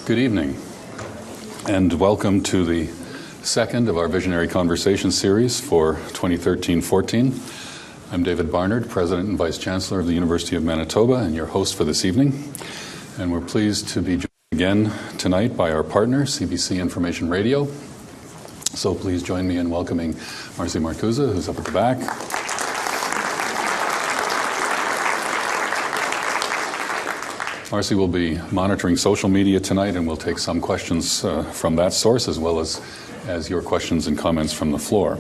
Good evening, and welcome to the second of our Visionary Conversation series for 2013-14. I'm David Barnard, President and Vice Chancellor of the University of Manitoba, and your host for this evening. And we're pleased to be joined again tonight by our partner, CBC Information Radio. So please join me in welcoming Marcy Marcusa, who's up at the back. Marcy will be monitoring social media tonight, and we'll take some questions from that source, as well as your questions and comments from the floor.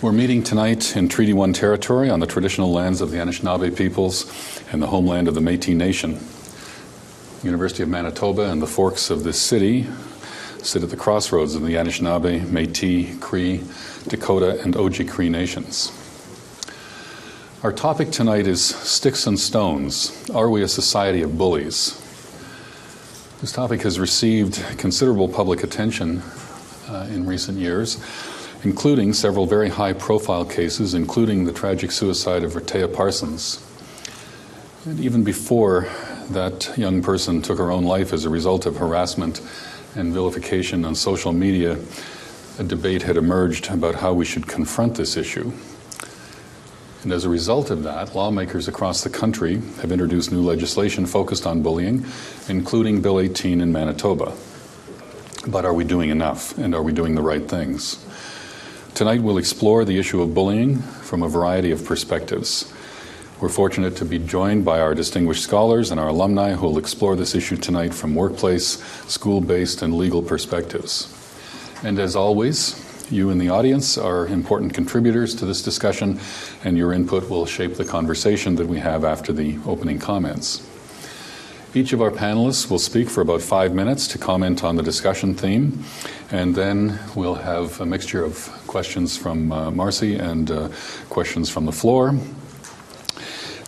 We're meeting tonight in Treaty 1 territory on the traditional lands of the Anishinaabe peoples and the homeland of the Métis Nation. University of Manitoba and the forks of this city sit at the crossroads of the Anishinaabe, Métis, Cree, Dakota, and Oji-Cree nations. Our topic tonight is Sticks and Stones. Are we a society of bullies? This topic has received considerable public attention in recent years, including several very high-profile cases, including the tragic suicide of Rehtaeh Parsons. And even before that young person took her own life as a result of harassment and vilification on social media, a debate had emerged about how we should confront this issue. And as a result of that, lawmakers across the country have introduced new legislation focused on bullying, including Bill 18 in Manitoba. But are we doing enough, and are we doing the right things? Tonight we'll explore the issue of bullying from a variety of perspectives. We're fortunate to be joined by our distinguished scholars and our alumni who will explore this issue tonight from workplace, school-based, and legal perspectives. And as always, you in the audience are important contributors to this discussion, and your input will shape the conversation that we have after the opening comments. Each of our panelists will speak for about 5 minutes to comment on the discussion theme, and then we'll have a mixture of questions from Marcy and questions from the floor.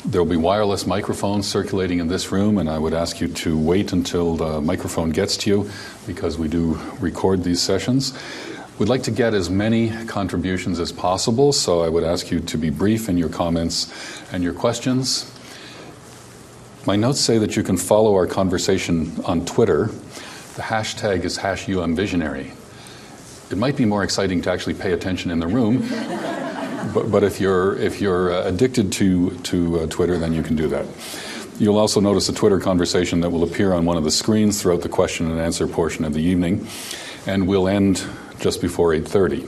There will be wireless microphones circulating in this room, and I would ask you to wait until the microphone gets to you, because we do record these sessions. We'd like to get as many contributions as possible, so I would ask you to be brief in your comments and your questions. My notes say that you can follow our conversation on Twitter. The hashtag is #UMVisionary. It might be more exciting to actually pay attention in the room, but if you're addicted to Twitter, then you can do that. You'll also notice a Twitter conversation that will appear on one of the screens throughout the question and answer portion of the evening, and we'll end just before 8:30.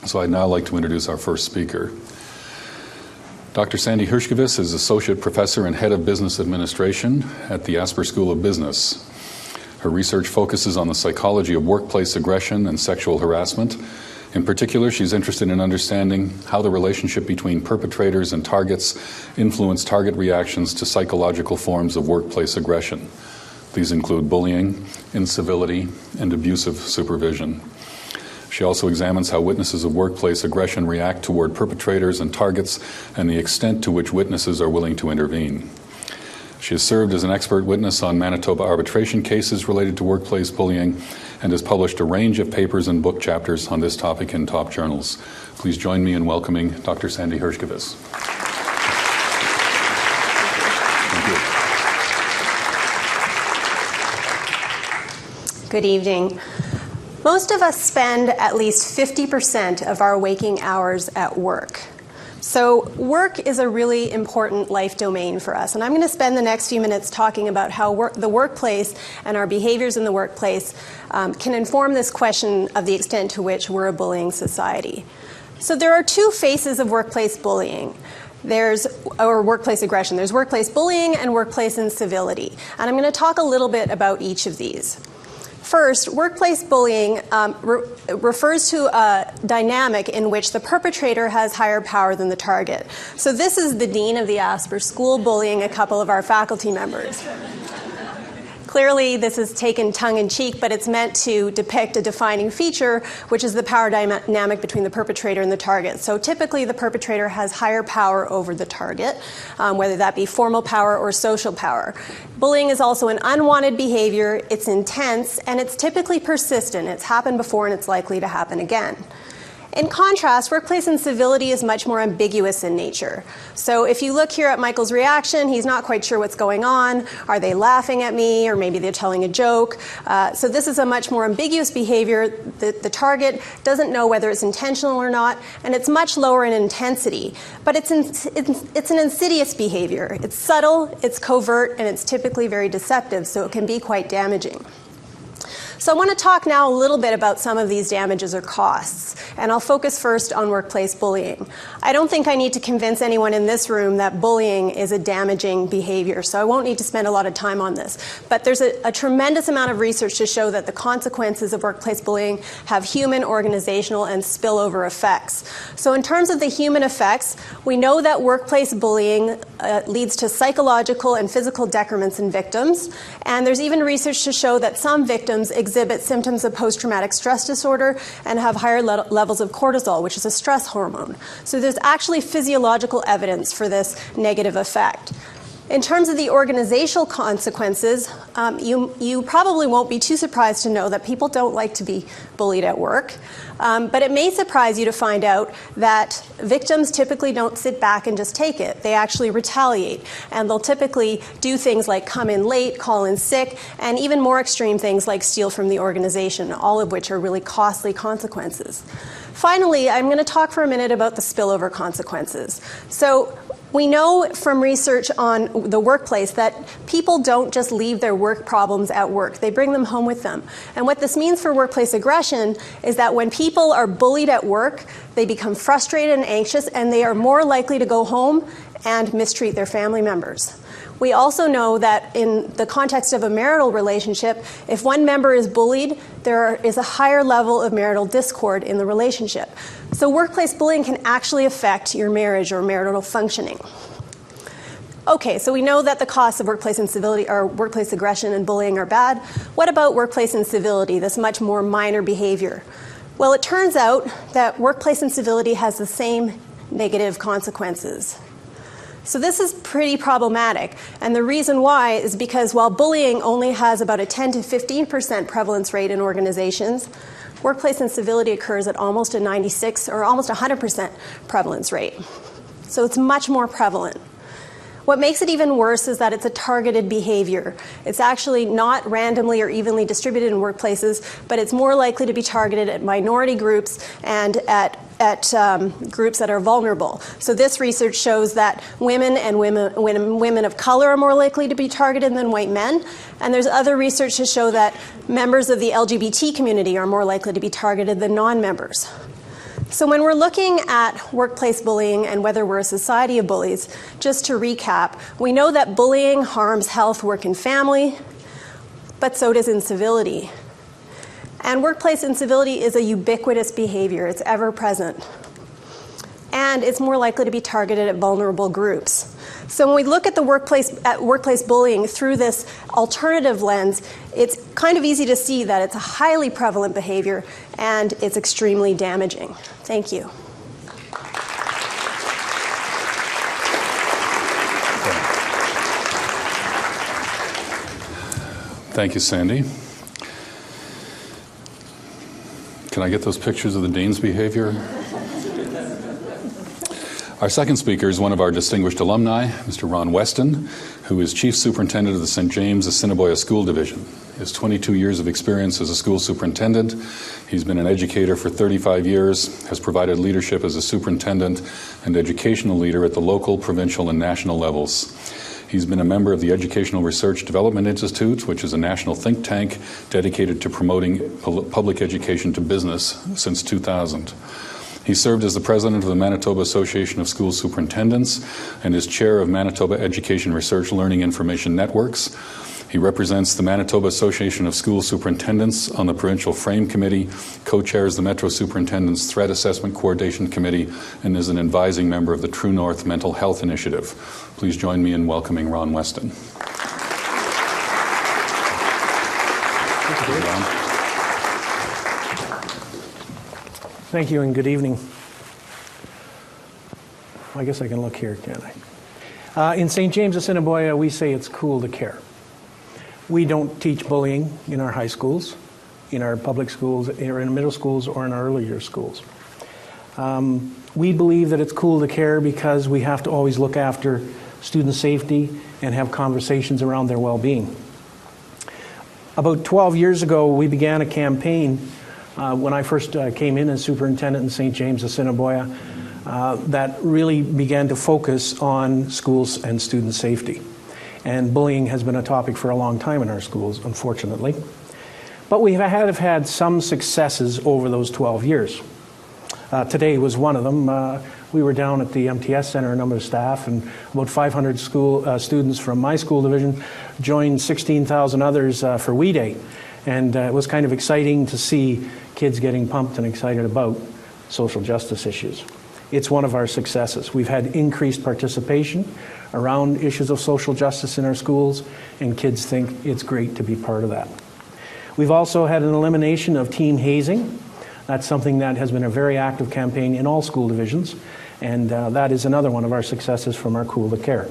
So I'd now like to introduce our first speaker. Dr. Sandy Hershkovich is Associate Professor and Head of Business Administration at the Asper School of Business. Her research focuses on the psychology of workplace aggression and sexual harassment. In particular, she's interested in understanding how the relationship between perpetrators and targets influence target reactions to psychological forms of workplace aggression. These include bullying, incivility, and abusive supervision. She also examines how witnesses of workplace aggression react toward perpetrators and targets, and the extent to which witnesses are willing to intervene. She has served as an expert witness on Manitoba arbitration cases related to workplace bullying, and has published a range of papers and book chapters on this topic in top journals. Please join me in welcoming Dr. Sandy Hershkovich. Good evening. Most of us spend at least 50% of our waking hours at work. So work is a really important life domain for us. And I'm going to spend the next few minutes talking about how the workplace and our behaviors in the workplace can inform this question of the extent to which we're a bullying society. So there are two faces of workplace bullying. Workplace aggression. There's workplace bullying and workplace incivility. And I'm going to talk a little bit about each of these. First, workplace bullying refers to a dynamic in which the perpetrator has higher power than the target. So this is the dean of the Asper School bullying a couple of our faculty members. Clearly, this is taken tongue-in-cheek, but it's meant to depict a defining feature, which is the power dynamic between the perpetrator and the target. So typically, the perpetrator has higher power over the target, whether that be formal power or social power. Bullying is also an unwanted behavior. It's intense, and it's typically persistent. It's happened before, and it's likely to happen again. In contrast, workplace incivility is much more ambiguous in nature. So if you look here at Michael's reaction, he's not quite sure what's going on. Are they laughing at me, or maybe they're telling a joke? So this is a much more ambiguous behavior. The target doesn't know whether it's intentional or not, and it's much lower in intensity. But it's an insidious behavior. It's subtle, it's covert, and it's typically very deceptive, so it can be quite damaging. So I want to talk now a little bit about some of these damages or costs, and I'll focus first on workplace bullying. I don't think I need to convince anyone in this room that bullying is a damaging behavior, so I won't need to spend a lot of time on this. But there's a tremendous amount of research to show that the consequences of workplace bullying have human, organizational, and spillover effects. So in terms of the human effects, we know that workplace bullying leads to psychological and physical decrements in victims, and there's even research to show that some victims exhibit symptoms of post-traumatic stress disorder and have higher levels of cortisol, which is a stress hormone. So there's actually physiological evidence for this negative effect. In terms of the organizational consequences, you probably won't be too surprised to know that people don't like to be bullied at work. But it may surprise you to find out that victims typically don't sit back and just take it. They actually retaliate. And they'll typically do things like come in late, call in sick, and even more extreme things like steal from the organization, all of which are really costly consequences. Finally, I'm going to talk for a minute about the spillover consequences. So we know from research on the workplace that people don't just leave their work problems at work. They bring them home with them. And what this means for workplace aggression is that when people are bullied at work, they become frustrated and anxious, and they are more likely to go home and mistreat their family members. We also know that in the context of a marital relationship, if one member is bullied, there is a higher level of marital discord in the relationship. So workplace bullying can actually affect your marriage or marital functioning. Okay, so we know that the costs of workplace incivility or workplace aggression and bullying are bad. What about workplace incivility, this much more minor behavior? Well, it turns out that workplace incivility has the same negative consequences. So this is pretty problematic, and the reason why is because while bullying only has about a 10 to 15% prevalence rate in organizations, workplace incivility occurs at almost a 96 or almost 100% prevalence rate. So it's much more prevalent. What makes it even worse is that it's a targeted behavior. It's actually not randomly or evenly distributed in workplaces, but it's more likely to be targeted at minority groups and at groups that are vulnerable. So this research shows that women of color are more likely to be targeted than white men. And there's other research to show that members of the LGBT community are more likely to be targeted than non-members. So when we're looking at workplace bullying and whether we're a society of bullies, just to recap, we know that bullying harms health, work, and family, but so does incivility. And workplace incivility is a ubiquitous behavior. It's ever present. And it's more likely to be targeted at vulnerable groups. So when we look at the workplace bullying through this alternative lens, it's kind of easy to see that it's a highly prevalent behavior and it's extremely damaging. Thank you. Thank you, Sandy. Can I get those pictures of the dean's behavior? Our second speaker is one of our distinguished alumni, Mr. Ron Weston, who is Chief Superintendent of the St. James Assiniboia School Division. He has 22 years of experience as a school superintendent. He's been an educator for 35 years, has provided leadership as a superintendent and educational leader at the local, provincial, and national levels. He's been a member of the Educational Research Development Institute, which is a national think tank dedicated to promoting public education to business since 2000. He served as the president of the Manitoba Association of School Superintendents and is chair of Manitoba Education Research Learning Information Networks. He represents the Manitoba Association of School Superintendents on the Provincial Frame Committee, co-chairs the Metro Superintendent's Threat Assessment Coordination Committee, and is an advising member of the True North Mental Health Initiative. Please join me in welcoming Ron Weston. Thank you, Ron. Thank you and good evening. I guess I can look here, can't I? In St. James Assiniboia, we say it's cool to care. We don't teach bullying in our high schools, in our public schools, or in middle schools, or in our early year schools. We believe that it's cool to care because we have to always look after student safety and have conversations around their well-being. About 12 years ago, we began a campaign when I first came in as superintendent in St. James, Assiniboia, that really began to focus on schools and student safety. And bullying has been a topic for a long time in our schools, unfortunately. But we have had some successes over those 12 years. Today was one of them. We were down at the MTS Center, a number of staff, and about 500 students from my school division joined 16,000 others for We Day. And it was kind of exciting to see kids getting pumped and excited about social justice issues. It's one of our successes. We've had increased participation around issues of social justice in our schools, and kids think it's great to be part of that. We've also had an elimination of team hazing. That's something that has been a very active campaign in all school divisions, and that is another one of our successes from our Cool to Care.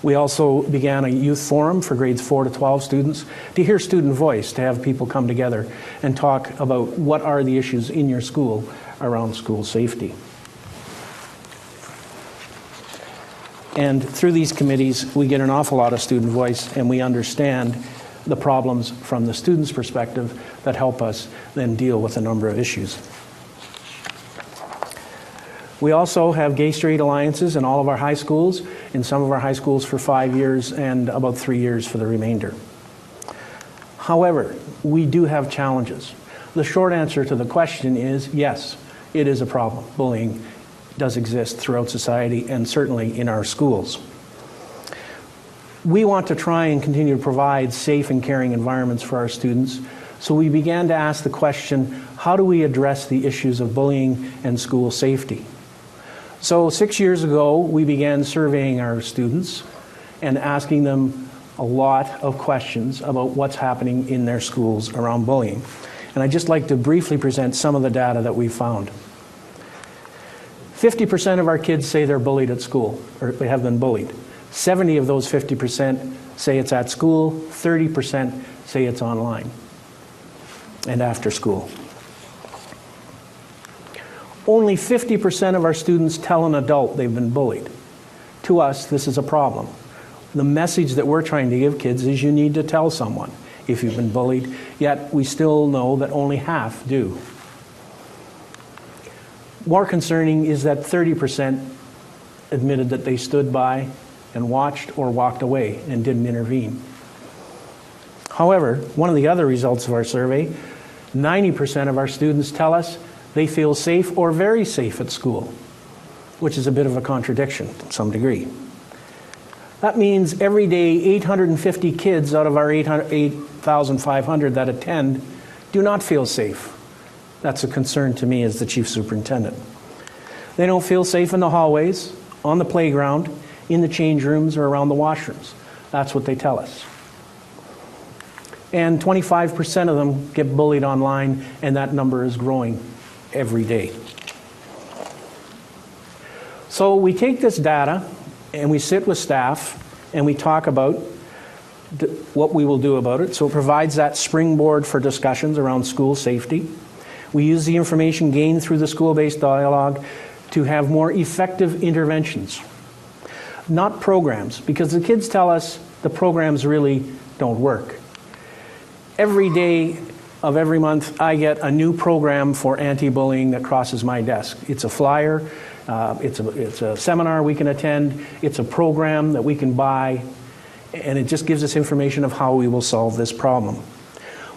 We also began a youth forum for grades 4 to 12 students to hear student voice, to have people come together and talk about what are the issues in your school around school safety. And through these committees, we get an awful lot of student voice, and we understand the problems from the student's perspective that help us then deal with a number of issues. We also have gay straight alliances in all of our high schools, in some of our high schools for 5 years and about 3 years for the remainder. However, we do have challenges. The short answer to the question is yes, it is a problem. Bullying does exist throughout society and certainly in our schools. We want to try and continue to provide safe and caring environments for our students, so we began to ask the question, how do we address the issues of bullying and school safety? So 6 years ago, we began surveying our students and asking them a lot of questions about what's happening in their schools around bullying. And I'd just like to briefly present some of the data that we found. 50% of our kids say they're bullied at school, or they have been bullied. 70 of those 50% say it's at school, 30% say it's online and after school. Only 50% of our students tell an adult they've been bullied. To us, this is a problem. The message that we're trying to give kids is you need to tell someone if you've been bullied, yet we still know that only half do. More concerning is that 30% admitted that they stood by and watched or walked away and didn't intervene. However, one of the other results of our survey, 90% of our students tell us they feel safe or very safe at school, which is a bit of a contradiction to some degree. That means every day 850 kids out of our 8,500 that attend do not feel safe. That's a concern to me as the chief superintendent. They don't feel safe in the hallways, on the playground, in the change rooms, or around the washrooms. That's what they tell us. And 25% of them get bullied online, and that number is growing every day. So we take this data and we sit with staff and we talk about what we will do about it. So it provides that springboard for discussions around school safety. We use the information gained through the school-based dialogue to have more effective interventions, not programs, because the kids tell us the programs really don't work. Every day of every month, I get a new program for anti-bullying that crosses my desk. It's a flyer, it's a seminar we can attend, it's a program that we can buy, and it just gives us information of how we will solve this problem.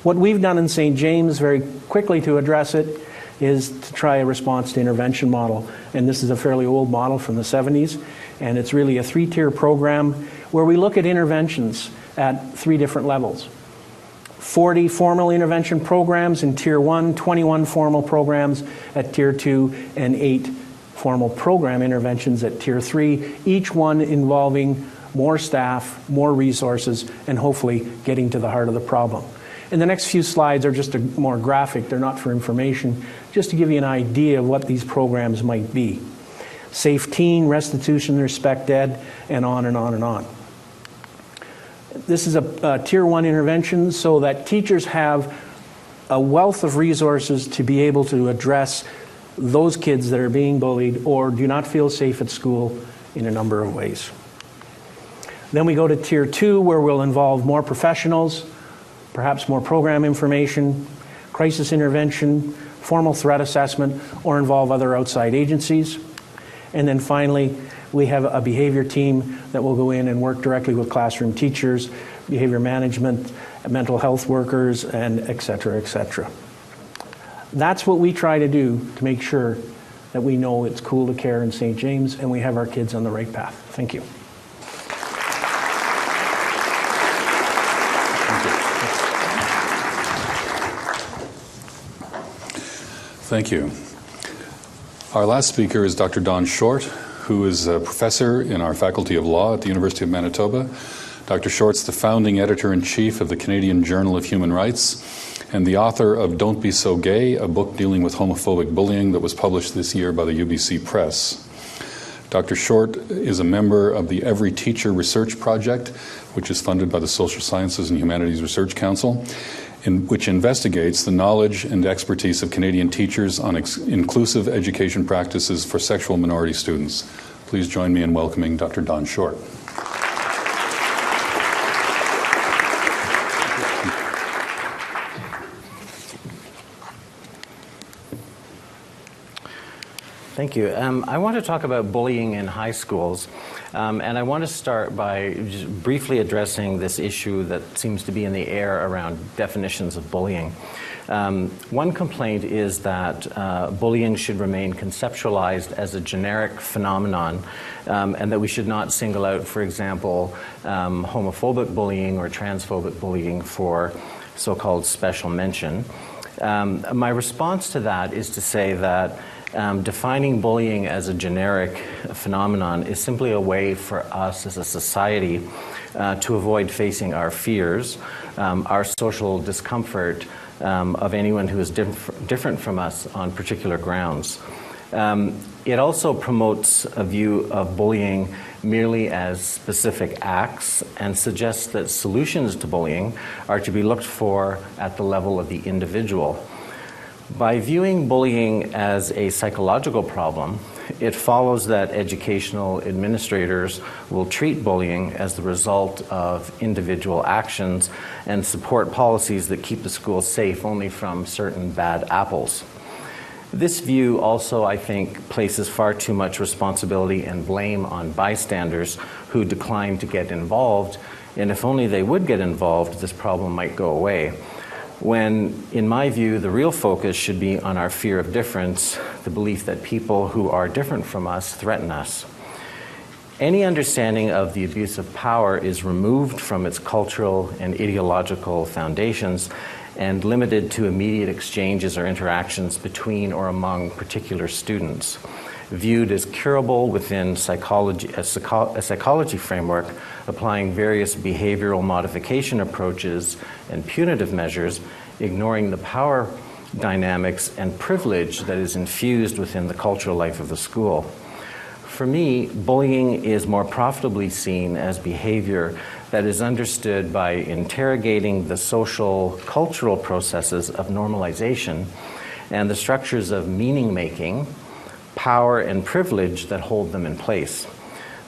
What we've done in St. James very quickly to address it is to try a response to intervention model. And this is a fairly old model from the 70s, and it's really a 3-tier program where we look at interventions at 3 different levels. 40 formal intervention programs in Tier 1, 21 formal programs at Tier 2, and 8 formal program interventions at Tier 3, each one involving more staff, more resources, and hopefully getting to the heart of the problem. And the next few slides are just more graphic. They're not for information, just to give you an idea of what these programs might be. Safe Teen, Restitution, Respect Ed, and on and on and on. This is a Tier 1 intervention so that teachers have a wealth of resources to be able to address those kids that are being bullied or do not feel safe at school in a number of ways. Then we go to Tier 2, where we'll involve more professionals, perhaps more program information, crisis intervention, formal threat assessment, or involve other outside agencies. And then finally, we have a behavior team that will go in and work directly with classroom teachers, behavior management, mental health workers, and et cetera, et cetera. That's what we try to do to make sure that we know it's cool to care in St. James and we have our kids on the right path. Thank you. Thank you. Our last speaker is Dr. Don Short, who is a professor in our Faculty of Law at the University of Manitoba. Dr. Short's the founding editor-in-chief of the Canadian Journal of Human Rights and the author of Don't Be So Gay, a book dealing with homophobic bullying that was published this year by the UBC Press. Dr. Short is a member of the Every Teacher Research Project, which is funded by the Social Sciences and Humanities Research Council, which investigates the knowledge and expertise of Canadian teachers on inclusive education practices for sexual minority students. Please join me in welcoming Dr. Don Short. Thank you. I want to talk about bullying in high schools, and I want to start by just briefly addressing this issue that seems to be in the air around definitions of bullying. One complaint is that bullying should remain conceptualized as a generic phenomenon, and that we should not single out, for example, homophobic bullying or transphobic bullying for so-called special mention. My response to that is to say that defining bullying as a generic phenomenon is simply a way for us as a society to avoid facing our fears, our social discomfort of anyone who is different from us on particular grounds. It also promotes a view of bullying merely as specific acts and suggests that solutions to bullying are to be looked for at the level of the individual. By viewing bullying as a psychological problem, it follows that educational administrators will treat bullying as the result of individual actions and support policies that keep the school safe only from certain bad apples. This view also, I think, places far too much responsibility and blame on bystanders who decline to get involved, and if only they would get involved, this problem might go away. When, in my view, the real focus should be on our fear of difference, the belief that people who are different from us threaten us. Any understanding of the abuse of power is removed from its cultural and ideological foundations and limited to immediate exchanges or interactions between or among particular students. Viewed as curable within a psychology framework, applying various behavioral modification approaches and punitive measures, ignoring the power dynamics and privilege that is infused within the cultural life of the school. For me, bullying is more profitably seen as behavior that is understood by interrogating the social, cultural processes of normalization and the structures of meaning-making, power and privilege that hold them in place.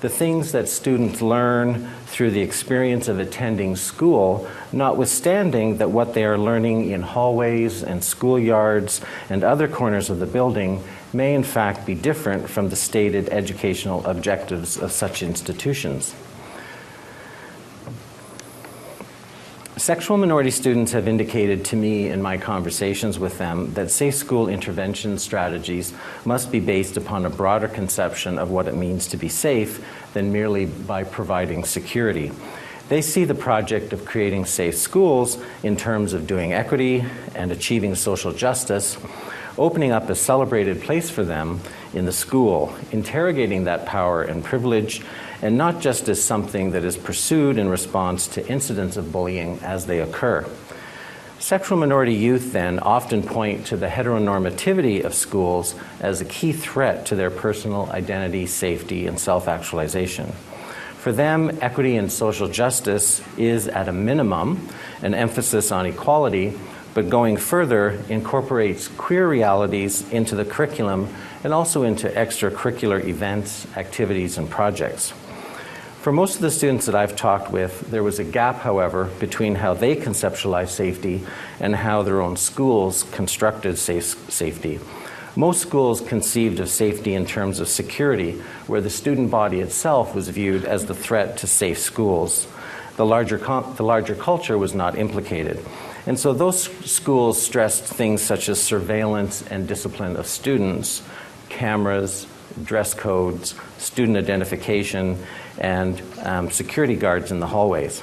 The things that students learn through the experience of attending school, notwithstanding that what they are learning in hallways and schoolyards and other corners of the building may in fact be different from the stated educational objectives of such institutions. Sexual minority students have indicated to me in my conversations with them that safe school intervention strategies must be based upon a broader conception of what it means to be safe than merely by providing security. They see the project of creating safe schools in terms of doing equity and achieving social justice, opening up a celebrated place for them in the school, interrogating that power and privilege, and not just as something that is pursued in response to incidents of bullying as they occur. Sexual minority youth then often point to the heteronormativity of schools as a key threat to their personal identity, safety, and self-actualization. For them, equity and social justice is, at a minimum, an emphasis on equality, but going further, incorporates queer realities into the curriculum and also into extracurricular events, activities, and projects. For most of the students that I've talked with, there was a gap, however, between how they conceptualized safety and how their own schools constructed safety. Most schools conceived of safety in terms of security, where the student body itself was viewed as the threat to safe schools. The larger culture was not implicated. And so those schools stressed things such as surveillance and discipline of students, cameras, dress codes, student identification, and security guards in the hallways.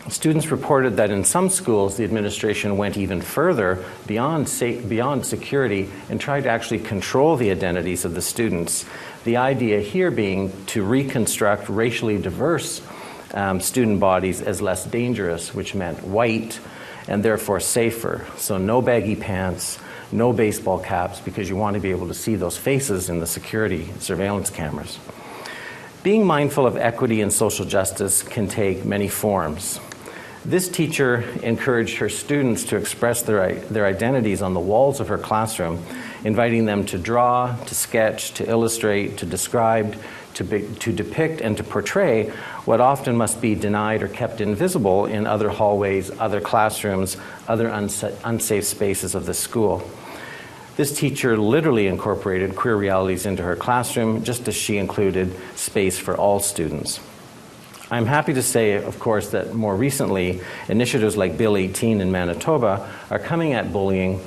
Students reported that in some schools, the administration went even further beyond security and tried to actually control the identities of the students. The idea here being to reconstruct racially diverse student bodies as less dangerous, which meant white and therefore safer. So no baggy pants, no baseball caps, because you want to be able to see those faces in the security surveillance cameras. Being mindful of equity and social justice can take many forms. This teacher encouraged her students to express their identities on the walls of her classroom, inviting them to draw, to sketch, to illustrate, to describe, to depict, and to portray what often must be denied or kept invisible in other hallways, other classrooms, other unsafe spaces of the school. This teacher literally incorporated queer realities into her classroom, just as she included space for all students. I'm happy to say, of course, that more recently, initiatives like Bill 18 in Manitoba are coming at bullying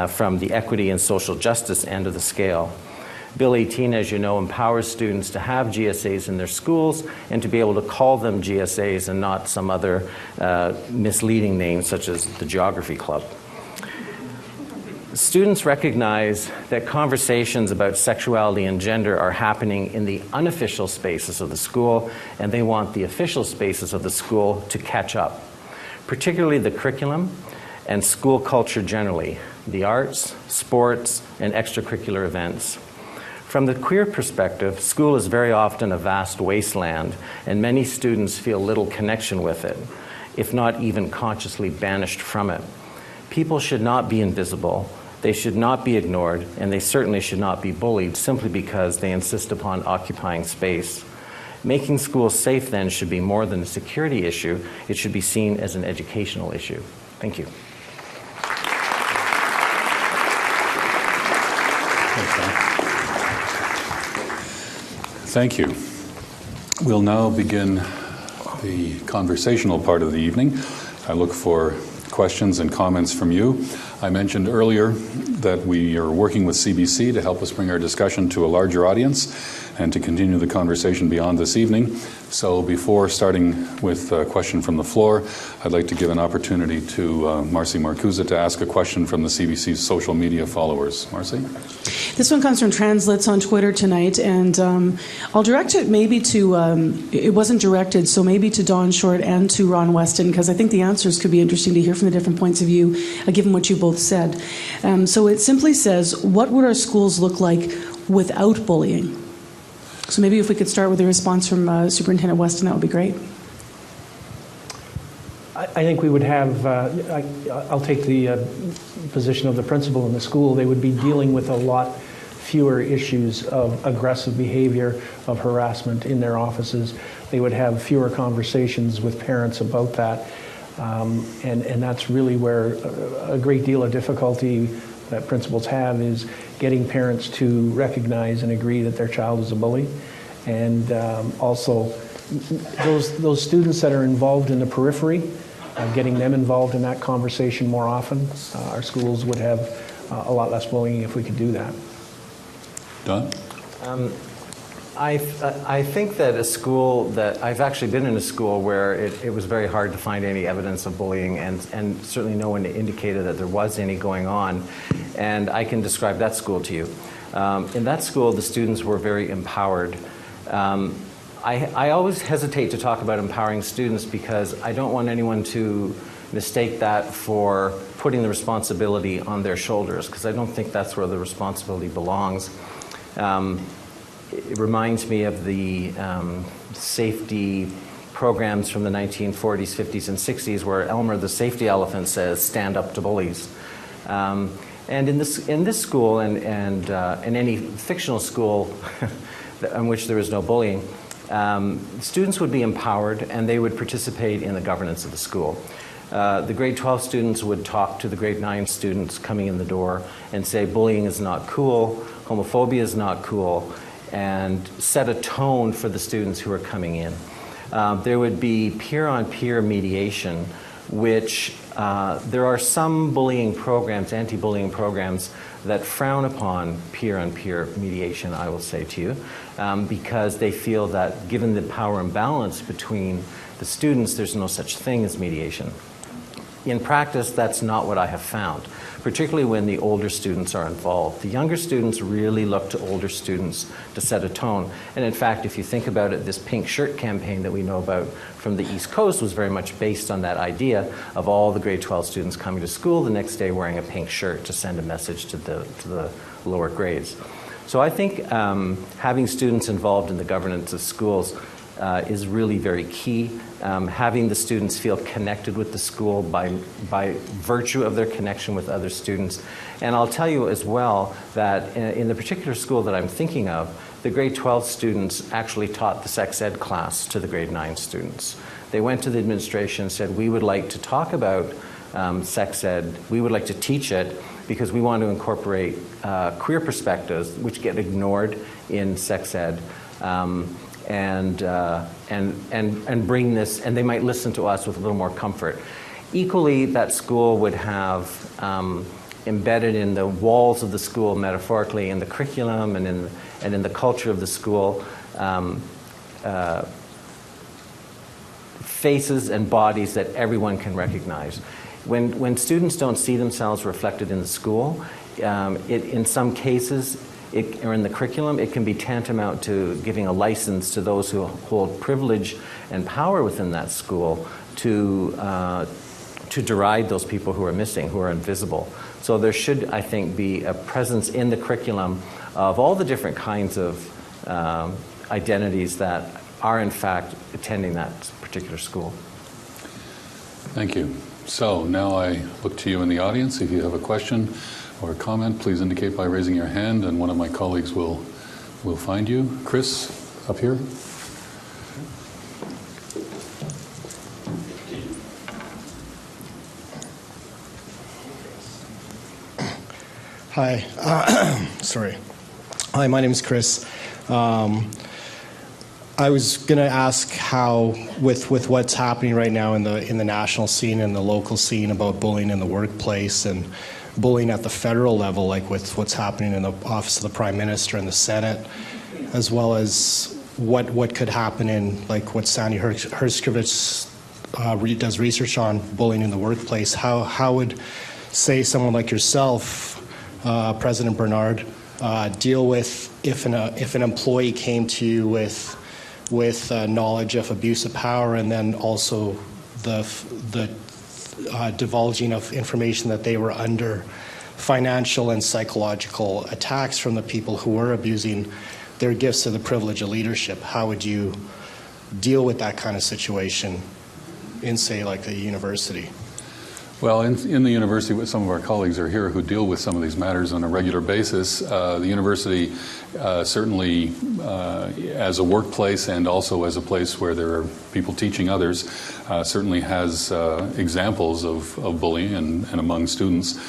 from the equity and social justice end of the scale. Bill 18, as you know, empowers students to have GSAs in their schools and to be able to call them GSAs and not some other misleading name, such as the Geography Club. Students recognize that conversations about sexuality and gender are happening in the unofficial spaces of the school, and they want the official spaces of the school to catch up, particularly the curriculum and school culture generally, the arts, sports, and extracurricular events. From the queer perspective, school is very often a vast wasteland, and many students feel little connection with it, if not even consciously banished from it. People should not be invisible. They should not be ignored, and they certainly should not be bullied simply because they insist upon occupying space. Making schools safe, then, should be more than a security issue. It should be seen as an educational issue. Thank you. Thank you. We'll now begin the conversational part of the evening. I look for questions and comments from you. I mentioned earlier that we are working with CBC to help us bring our discussion to a larger audience and to continue the conversation beyond this evening. So before starting with a question from the floor, I'd like to give an opportunity to Marcy Marcusa to ask a question from the CBC's social media followers. Marcy? This one comes from Translits on Twitter tonight, and I'll direct it maybe to, it wasn't directed, so maybe to Don Short and to Ron Weston, because I think the answers could be interesting to hear from the different points of view, given what you both said. So it simply says, what would our schools look like without bullying? So maybe if we could start with a response from Superintendent Weston, that would be great. I think we would have, I'll take the position of the principal in the school. They would be dealing with a lot fewer issues of aggressive behavior, of harassment in their offices. They would have fewer conversations with parents about that. And that's really where a great deal of difficulty that principals have is getting parents to recognize and agree that their child is a bully. And also those students that are involved in the periphery, getting them involved in that conversation more often. Our schools would have a lot less bullying if we could do that. Don? I think that a school that I've actually been in a school where it was very hard to find any evidence of bullying, and certainly no one indicated that there was any going on. And I can describe that school to you. In that school, the students were very empowered. I always hesitate to talk about empowering students because I don't want anyone to mistake that for putting the responsibility on their shoulders, because I don't think that's where the responsibility belongs. It reminds me of the safety programs from the 1940s, 50s, and 60s where Elmer the safety elephant says, "Stand up to bullies." And in this school and in any fictional school in which there is no bullying, students would be empowered and they would participate in the governance of the school. The grade 12 students would talk to the grade 9 students coming in the door and say bullying is not cool, homophobia is not cool, and set a tone for the students who are coming in. There would be peer-on-peer mediation, which there are some bullying programs, anti-bullying programs, that frown upon peer-on-peer mediation, I will say to you, because they feel that given the power imbalance between the students, there's no such thing as mediation. In practice, that's not what I have found, particularly when the older students are involved. The younger students really look to older students to set a tone. And in fact, if you think about it, this pink shirt campaign that we know about from the East Coast was very much based on that idea of all the grade 12 students coming to school the next day wearing a pink shirt to send a message to the lower grades. So I think having students involved in the governance of schools is really very key. Having the students feel connected with the school by virtue of their connection with other students. And I'll tell you as well that in the particular school that I'm thinking of, the grade 12 students actually taught the sex ed class to the grade 9 students. They went to the administration and said, we would like to talk about sex ed, we would like to teach it because we want to incorporate queer perspectives which get ignored in sex ed. And bring this, and they might listen to us with a little more comfort. Equally, that school would have embedded in the walls of the school, metaphorically, in the curriculum and in the culture of the school, faces and bodies that everyone can recognize. When students don't see themselves reflected in the school, in some cases, or in the curriculum, it can be tantamount to giving a license to those who hold privilege and power within that school to deride those people who are missing, who are invisible. So there should, I think, be a presence in the curriculum of all the different kinds of identities that are, in fact, attending that particular school. Thank you. So now I look to you in the audience. If you have a question or a comment, please indicate by raising your hand, and one of my colleagues will find you. Chris, up here. Hi. Sorry. Hi, my name is Chris. I was going to ask how, with what's happening right now in the national scene and the local scene about bullying in the workplace and bullying at the federal level, like with what's happening in the office of the Prime Minister and the Senate, as well as what could happen in, like what Sandy Herskovich does research on bullying in the workplace. How would, say, someone like yourself, President Bernard, deal with if an employee came to you with knowledge of abuse of power, and then also the divulging of information that they were under financial and psychological attacks from the people who were abusing their gifts of the privilege of leadership? How would you deal with that kind of situation in, say, like the university? Well, in the university, some of our colleagues are here who deal with some of these matters on a regular basis. The university certainly, as a workplace and also as a place where there are people teaching others, certainly has examples of bullying and among students.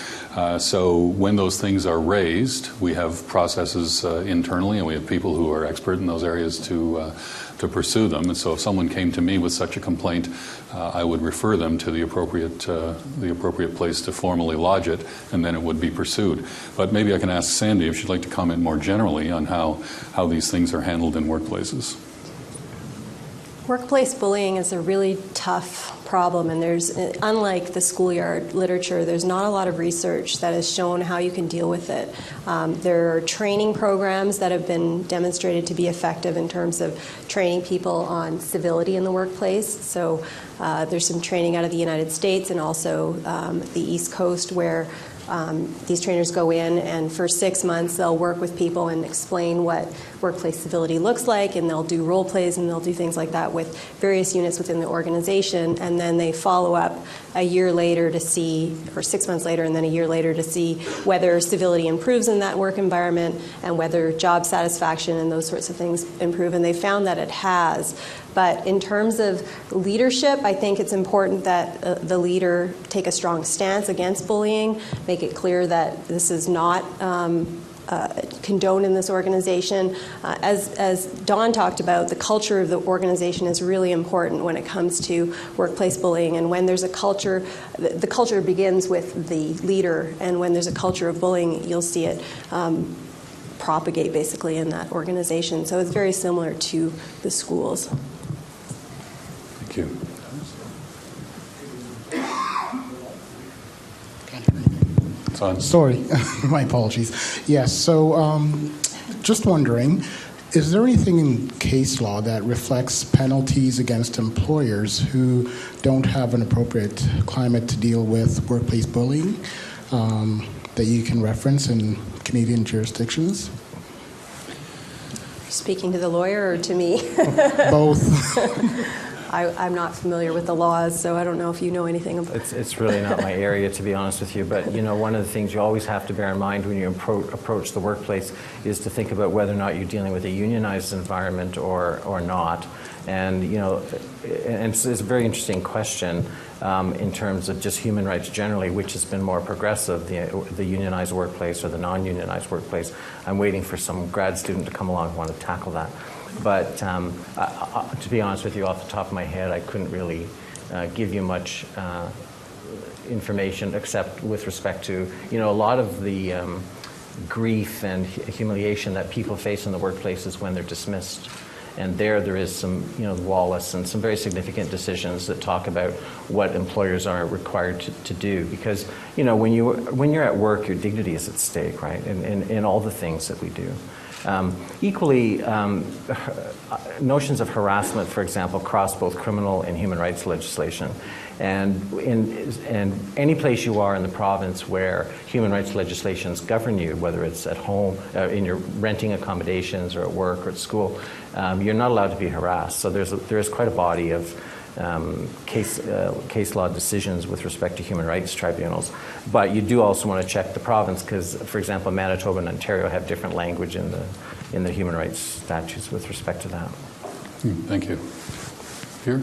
So when those things are raised, we have processes internally, and we have people who are expert in those areas to pursue them. And so if someone came to me with such a complaint, I would refer them to the appropriate place to formally lodge it, and then it would be pursued. But maybe I can ask Sandy if she'd like to comment more generally on how these things are handled in workplaces. Workplace bullying is a really tough problem, and unlike the schoolyard literature, there's not a lot of research that has shown how you can deal with it. There are training programs that have been demonstrated to be effective in terms of training people on civility in the workplace. So There's some training out of the United States and also the East Coast where these trainers go in, and for 6 months they'll work with people and explain what workplace civility looks like, and they'll do role plays and they'll do things like that with various units within the organization, and then they follow up a year later to see, or 6 months later and then a year later to see whether civility improves in that work environment and whether job satisfaction and those sorts of things improve, and they found that it has. But in terms of leadership, I think it's important that the leader take a strong stance against bullying, make it clear that this is not condoned in this organization. As Dawn talked about, the culture of the organization is really important when it comes to workplace bullying. And when there's a culture, the culture begins with the leader. And when there's a culture of bullying, you'll see it propagate basically in that organization. So it's very similar to the schools. Thank you. It's on. Sorry, my apologies. Yes, so just wondering, is there anything in case law that reflects penalties against employers who don't have an appropriate climate to deal with workplace bullying that you can reference in Canadian jurisdictions? Speaking to the lawyer or to me? Both. I'm not familiar with the laws, so I don't know if you know anything about it. It's really not my area, to be honest with you. But one of the things you always have to bear in mind when you approach the workplace is to think about whether or not you're dealing with a unionized environment or not. And it's a very interesting question in terms of just human rights generally, which has been more progressive, the unionized workplace or the non-unionized workplace. I'm waiting for some grad student to come along who want to tackle that. But to be honest with you, off the top of my head, I couldn't really give you much information except with respect to, a lot of the grief and humiliation that people face in the workplace is when they're dismissed. And there is some, Wallace and some very significant decisions that talk about what employers are required to do. Because, when you're at work, your dignity is at stake, right? In all the things that we do. Equally, notions of harassment, for example, cross both criminal and human rights legislation. And in any place you are in the province where human rights legislations govern you, whether it's at home, in your renting accommodations, or at work, or at school, you're not allowed to be harassed. So there is quite a body of case law decisions with respect to human rights tribunals. But you do also want to check the province because, for example, Manitoba and Ontario have different language in the human rights statutes with respect to that. Thank you. Here?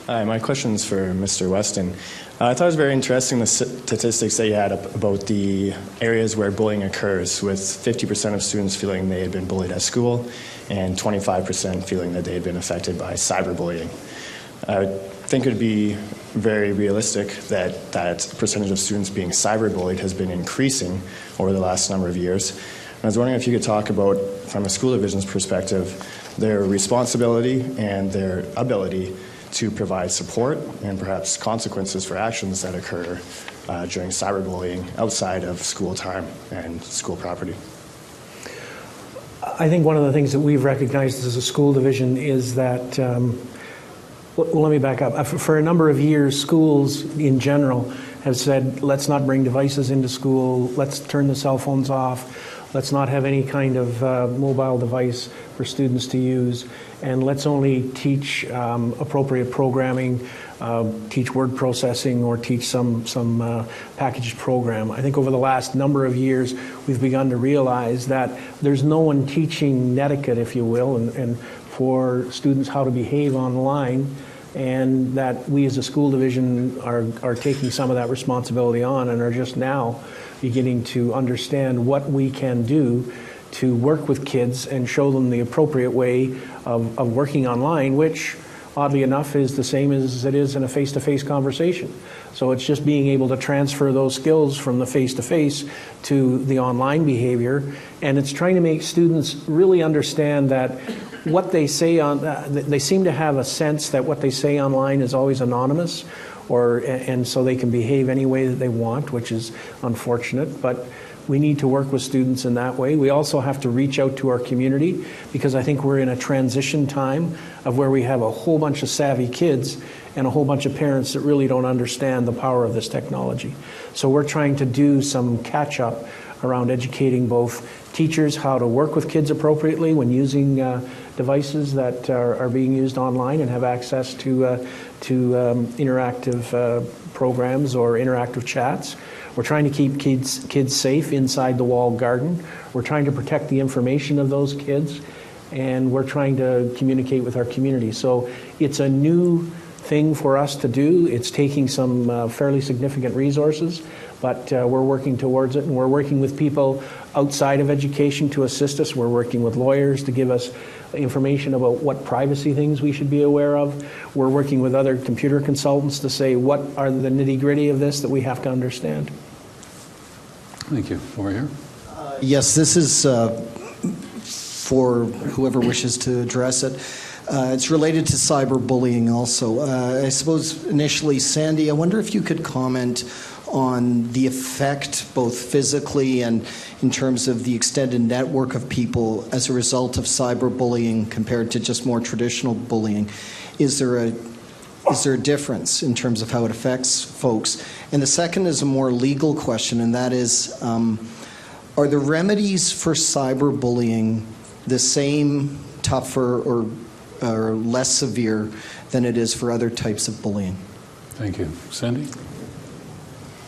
Hi, my question's for Mr. Weston. I thought it was very interesting the statistics that you had about the areas where bullying occurs, with 50% of students feeling they had been bullied at school and 25% feeling that they had been affected by cyberbullying. I would think it would be very realistic that that percentage of students being cyberbullied has been increasing over the last number of years. And I was wondering if you could talk about, from a school division's perspective, their responsibility and their ability to provide support and perhaps consequences for actions that occur during cyberbullying outside of school time and school property. I think one of the things that we've recognized as a school division is that, well, let me back up. For a number of years, schools in general have said, let's not bring devices into school, let's turn the cell phones off, let's not have any kind of mobile device for students to use, and let's only teach appropriate programming, teach word processing, or teach some packaged program. I think over the last number of years, we've begun to realize that there's no one teaching netiquette, if you will, and for students how to behave online, and that we as a school division are taking some of that responsibility on and are just now beginning to understand what we can do to work with kids and show them the appropriate way of working online, which, oddly enough, is the same as it is in a face-to-face conversation. So it's just being able to transfer those skills from the face-to-face to the online behavior, and it's trying to make students really understand that what they say they seem to have a sense that what they say online is always anonymous, and so they can behave any way that they want, which is unfortunate. But we need to work with students in that way. We also have to reach out to our community, because I think we're in a transition time of where we have a whole bunch of savvy kids and a whole bunch of parents that really don't understand the power of this technology. So we're trying to do some catch-up around educating both teachers how to work with kids appropriately when using devices that are being used online and have access to interactive programs or interactive chats. We're trying to keep kids safe inside the walled garden. We're trying to protect the information of those kids, and we're trying to communicate with our community. So it's a new thing for us to do. It's taking some fairly significant resources, but we're working towards it, and we're working with people outside of education to assist us. We're working with lawyers to give us information about what privacy things we should be aware of. We're working with other computer consultants to say what are the nitty-gritty of this that we have to understand. Thank you. Over here. Yes, this is for whoever wishes to address it. It's related to cyberbullying also. I suppose initially, Sandy, I wonder if you could comment on the effect, both physically and in terms of the extended network of people as a result of cyberbullying compared to just more traditional bullying. Is there a difference in terms of how it affects folks? And the second is a more legal question, and that is, are the remedies for cyberbullying the same, tougher, or less severe than it is for other types of bullying? Thank you. Sandy?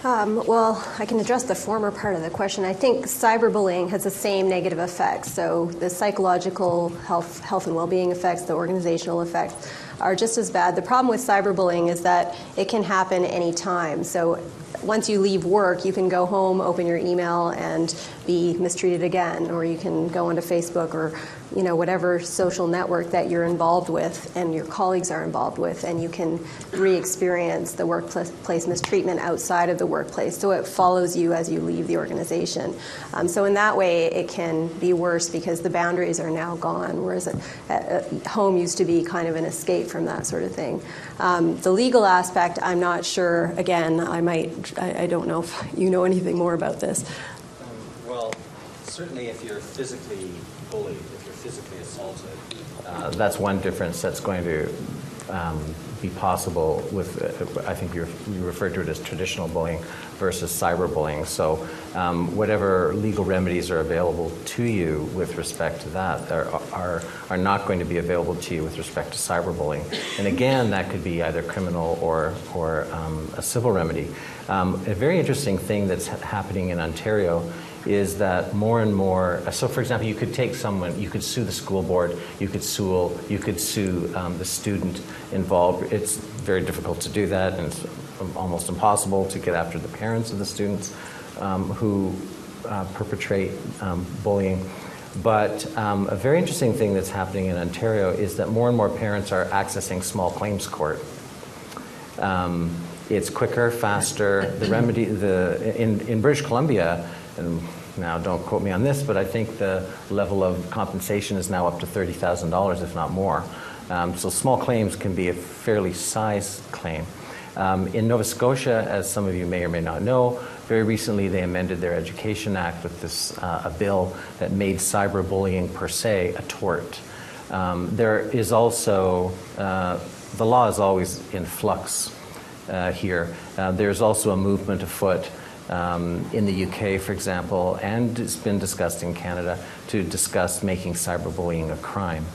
Well, I can address the former part of the question. I think cyberbullying has the same negative effects. So the psychological health and well-being effects, the organizational effects are just as bad. The problem with cyberbullying is that it can happen anytime. So once you leave work, you can go home, open your email, and be mistreated again. Or you can go onto Facebook or whatever social network that you're involved with and your colleagues are involved with, and you can re-experience the workplace mistreatment outside of the workplace. So it follows you as you leave the organization. So in that way, it can be worse because the boundaries are now gone, whereas home used to be kind of an escape from that sort of thing. The legal aspect, I'm not sure. Again, I don't know if you know anything more about this. Well, certainly if you're physically bullied, if you're physically assaulted, that's one difference that's going to be possible with, I think you referred to it as traditional bullying versus cyberbullying. So whatever legal remedies are available to you with respect to that are not going to be available to you with respect to cyberbullying. And again, that could be either criminal or a civil remedy. A very interesting thing that's happening in Ontario is that more and more, so for example, you could take someone, you could sue the school board, you could sue the student involved. It's very difficult to do that, and it's almost impossible to get after the parents of the students who perpetrate bullying. But a very interesting thing that's happening in Ontario is that more and more parents are accessing small claims court. It's quicker, faster. The remedy, in British Columbia, and now don't quote me on this, but I think the level of compensation is now up to $30,000, if not more. So small claims can be a fairly sized claim. In Nova Scotia, as some of you may or may not know, very recently they amended their Education Act with this a bill that made cyberbullying per se a tort. There is also, the law is always in flux here. There's also a movement afoot in the UK, for example, and it's been discussed in Canada to discuss making cyberbullying a crime.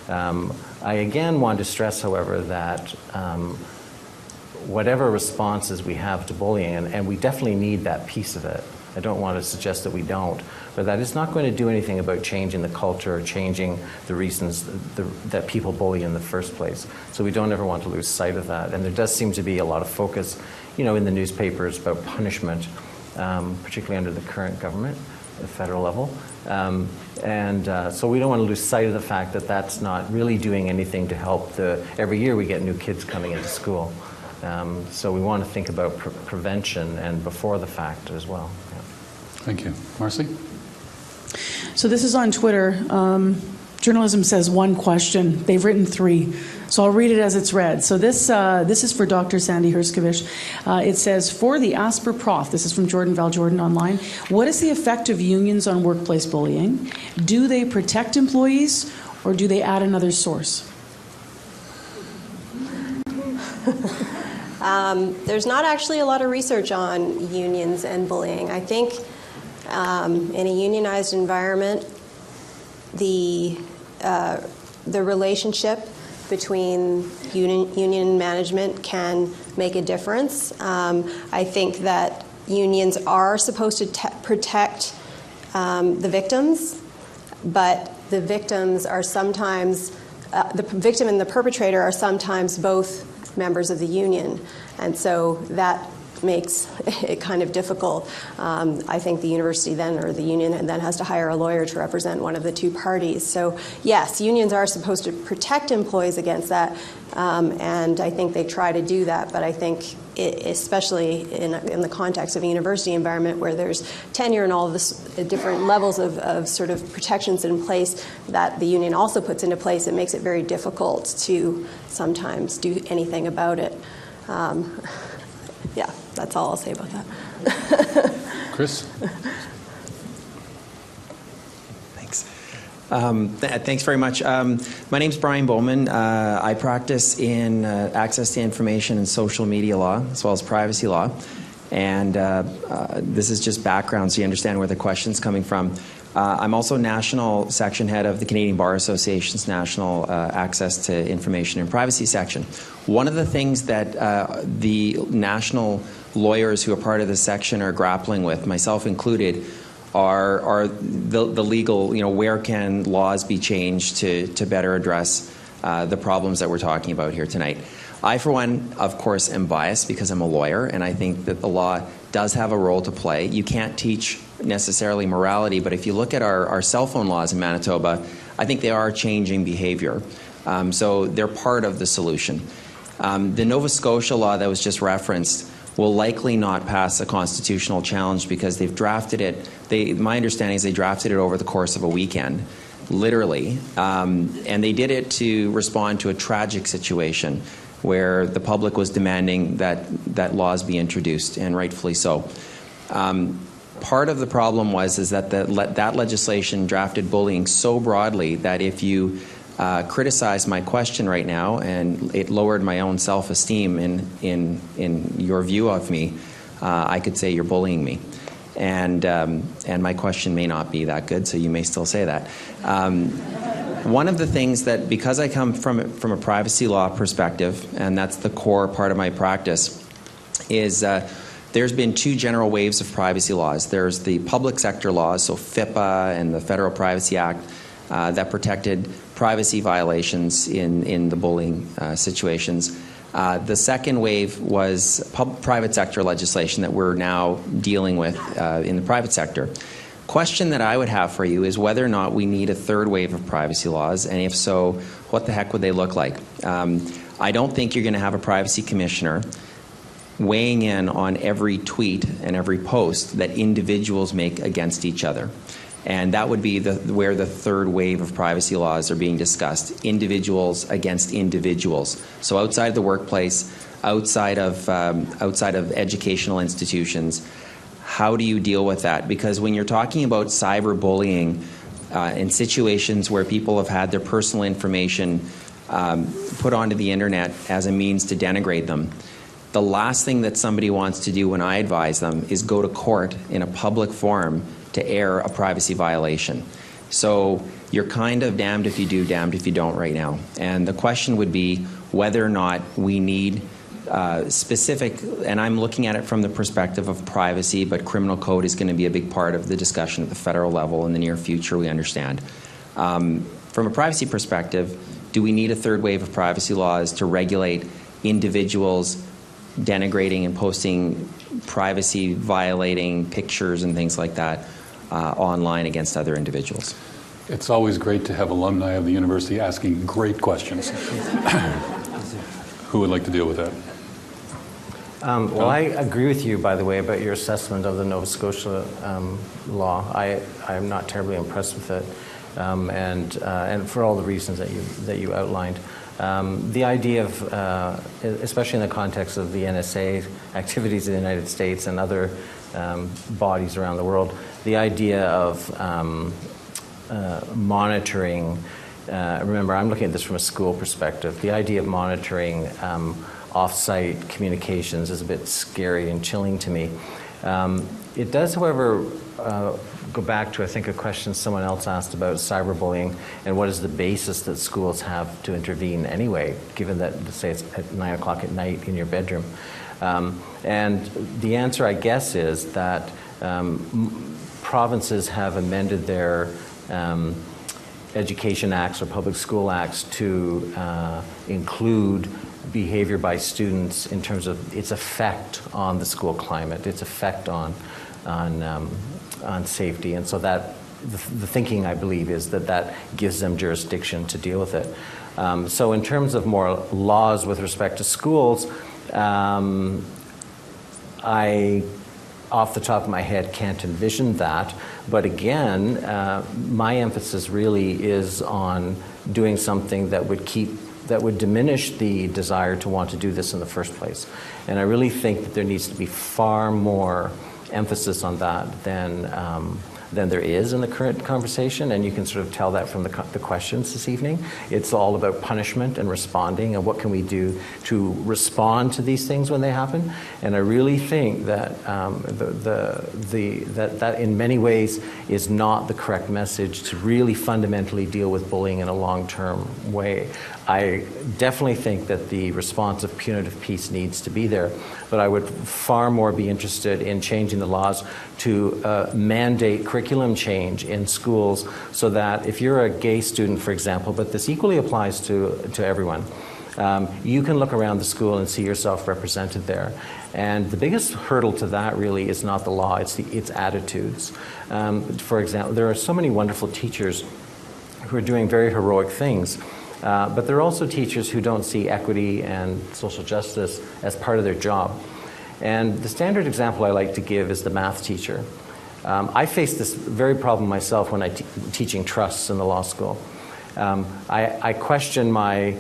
I again want to stress, however, that whatever responses we have to bullying, and we definitely need that piece of it. I don't want to suggest that we don't, but that is not going to do anything about changing the culture or changing the reasons that people bully in the first place. So we don't ever want to lose sight of that. And there does seem to be a lot of focus, in the newspapers about punishment, particularly under the current government at the federal level. So we don't want to lose sight of the fact that that's not really doing anything to help every year we get new kids coming into school. So we want to think about prevention and before the fact as well. Yeah. Thank you. Marcy? So this is on Twitter. Journalism says one question. They've written three. So I'll read it as it's read. So this is for Dr. Sandy Herskovich. It says, for the Asper Prof, this is from Jordan Valjordan online, what is the effect of unions on workplace bullying? Do they protect employees or do they add another source? There's not actually a lot of research on unions and bullying. I think in a unionized environment, the relationship between union management can make a difference. I think that unions are supposed to protect the victims, but the victims are sometimes, the victim and the perpetrator are sometimes both members of the union, and so that makes it kind of difficult. I think the university then, or the union then, has to hire a lawyer to represent one of the two parties. So yes, unions are supposed to protect employees against that, and I think they try to do that, but I think especially in the context of a university environment where there's tenure and all of this different levels of sort of protections in place that the union also puts into place, it makes it very difficult to sometimes do anything about it. Yeah, that's all I'll say about that. Chris? Thanks. Thanks very much. My name's Brian Bowman. I practice in access to information and social media law, as well as privacy law. And this is just background so you understand where the question's coming from. I'm also national section head of the Canadian Bar Association's National Access to Information and Privacy section. One of the things that the national lawyers who are part of this section are grappling with, myself included, are the legal, where can laws be changed to better address the problems that we're talking about here tonight. I, for one, of course, am biased because I'm a lawyer, and I think that the law does have a role to play. You can't teach necessarily morality, but if you look at our cell phone laws in Manitoba, I think they are changing behavior. So they're part of the solution. The Nova Scotia law that was just referenced will likely not pass a constitutional challenge because they've drafted it. My understanding is they drafted it over the course of a weekend, literally. And they did it to respond to a tragic situation where the public was demanding that laws be introduced, and rightfully so. Part of the problem is that that legislation drafted bullying so broadly that if you criticize my question right now, and it lowered my own self-esteem in your view of me, I could say you're bullying me. And my question may not be that good, so you may still say that. One of the things that, because I come from a privacy law perspective, and that's the core part of my practice, is there's been two general waves of privacy laws. There's the public sector laws, so FIPA and the Federal Privacy Act, that protected privacy violations in the bullying situations. The second wave was private sector legislation that we're now dealing with in the private sector. Question that I would have for you is whether or not we need a third wave of privacy laws, and if so, what the heck would they look like? I don't think you're going to have a privacy commissioner weighing in on every tweet and every post that individuals make against each other. And that would be where the third wave of privacy laws are being discussed, individuals against individuals. So outside of the workplace, outside of educational institutions, how do you deal with that? Because when you're talking about cyberbullying in situations where people have had their personal information put onto the internet as a means to denigrate them, the last thing that somebody wants to do when I advise them is go to court in a public forum to air a privacy violation. So you're kind of damned if you do, damned if you don't right now. And the question would be whether or not we need specific, and I'm looking at it from the perspective of privacy, but criminal code is going to be a big part of the discussion at the federal level in the near future, we understand. From a privacy perspective, do we need a third wave of privacy laws to regulate individuals denigrating and posting privacy violating pictures and things like that online against other individuals? It's always great to have alumni of the university asking great questions. Who would like to deal with that? Well, I agree with you, by the way, about your assessment of the Nova Scotia law. I'm not terribly impressed with it, and for all the reasons that you outlined. The idea of, especially in the context of the NSA activities in the United States and other bodies around the world, the idea of monitoring, remember I'm looking at this from a school perspective, the idea of monitoring off-site communications is a bit scary and chilling to me. It does, however, go back to, I think, a question someone else asked about cyberbullying and what is the basis that schools have to intervene anyway, given that, let's say, it's at 9 o'clock at night in your bedroom. And the answer, I guess, is that provinces have amended their education acts or public school acts to include behavior by students in terms of its effect on the school climate, its effect on safety. And so that the thinking, I believe, is that that gives them jurisdiction to deal with it. So in terms of more laws with respect to schools, I, off the top of my head, can't envision that. But again, my emphasis really is on doing something that would diminish the desire to want to do this in the first place. And I really think that there needs to be far more emphasis on that than there is in the current conversation, and you can sort of tell that from the questions this evening. It's all about punishment and responding, and what can we do to respond to these things when they happen. And I really think that that in many ways is not the correct message to really fundamentally deal with bullying in a long-term way. I definitely think that the response of punitive peace needs to be there, but I would far more be interested in changing the laws to mandate curriculum change in schools so that if you're a gay student, for example, but this equally applies to everyone, you can look around the school and see yourself represented there. And the biggest hurdle to that really is not the law, it's attitudes. For example, there are so many wonderful teachers who are doing very heroic things. But there are also teachers who don't see equity and social justice as part of their job. And the standard example I like to give is the math teacher. I faced this very problem myself when I teaching trusts in the law school. I question my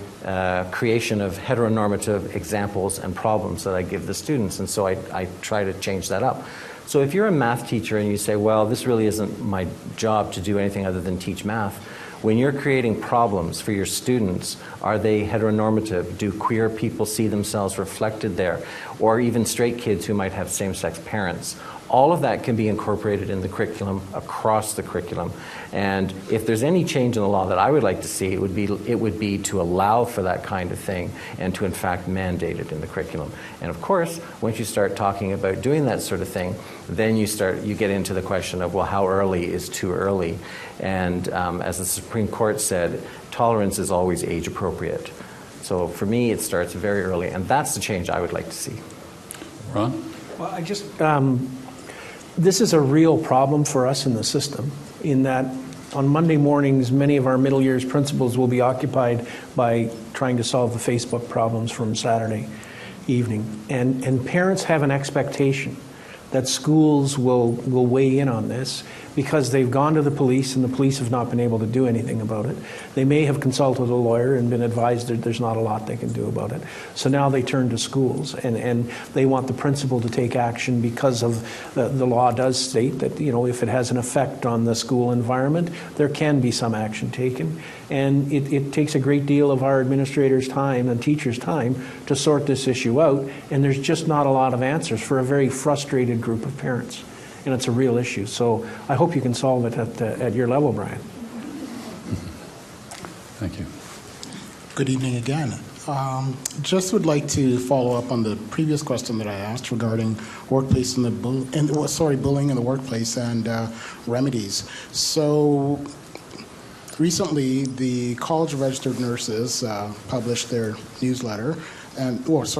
creation of heteronormative examples and problems that I give the students, and so I try to change that up. So if you're a math teacher and you say, well, this really isn't my job to do anything other than teach math, when you're creating problems for your students, are they heteronormative? Do queer people see themselves reflected there? Or even straight kids who might have same-sex parents? All of that can be incorporated in the curriculum, across the curriculum. And if there's any change in the law that I would like to see, it would be to allow for that kind of thing and to in fact mandate it in the curriculum. And of course, once you start talking about doing that sort of thing, then you get into the question of, well, how early is too early? And as the Supreme Court said, tolerance is always age appropriate. So for me, it starts very early, and that's the change I would like to see. Ron? Well, I just, this is a real problem for us in the system, in that on Monday mornings, many of our middle years principals will be occupied by trying to solve the Facebook problems from Saturday evening. And parents have an expectation that schools will weigh in on this because they've gone to the police and the police have not been able to do anything about it. They may have consulted a lawyer and been advised that there's not a lot they can do about it. So now they turn to schools and they want the principal to take action because of the law does state that, you know, if it has an effect on the school environment, there can be some action taken. And it takes a great deal of our administrators' time and teachers' time to sort this issue out, and there's just not a lot of answers for a very frustrated group of parents. And it's a real issue. So I hope you can solve it at your level, Brian. Thank you. Good evening again. Just would like to follow up on the previous question that I asked regarding workplace and bullying in the workplace and remedies. So recently, the College of Registered Nurses published their newsletter,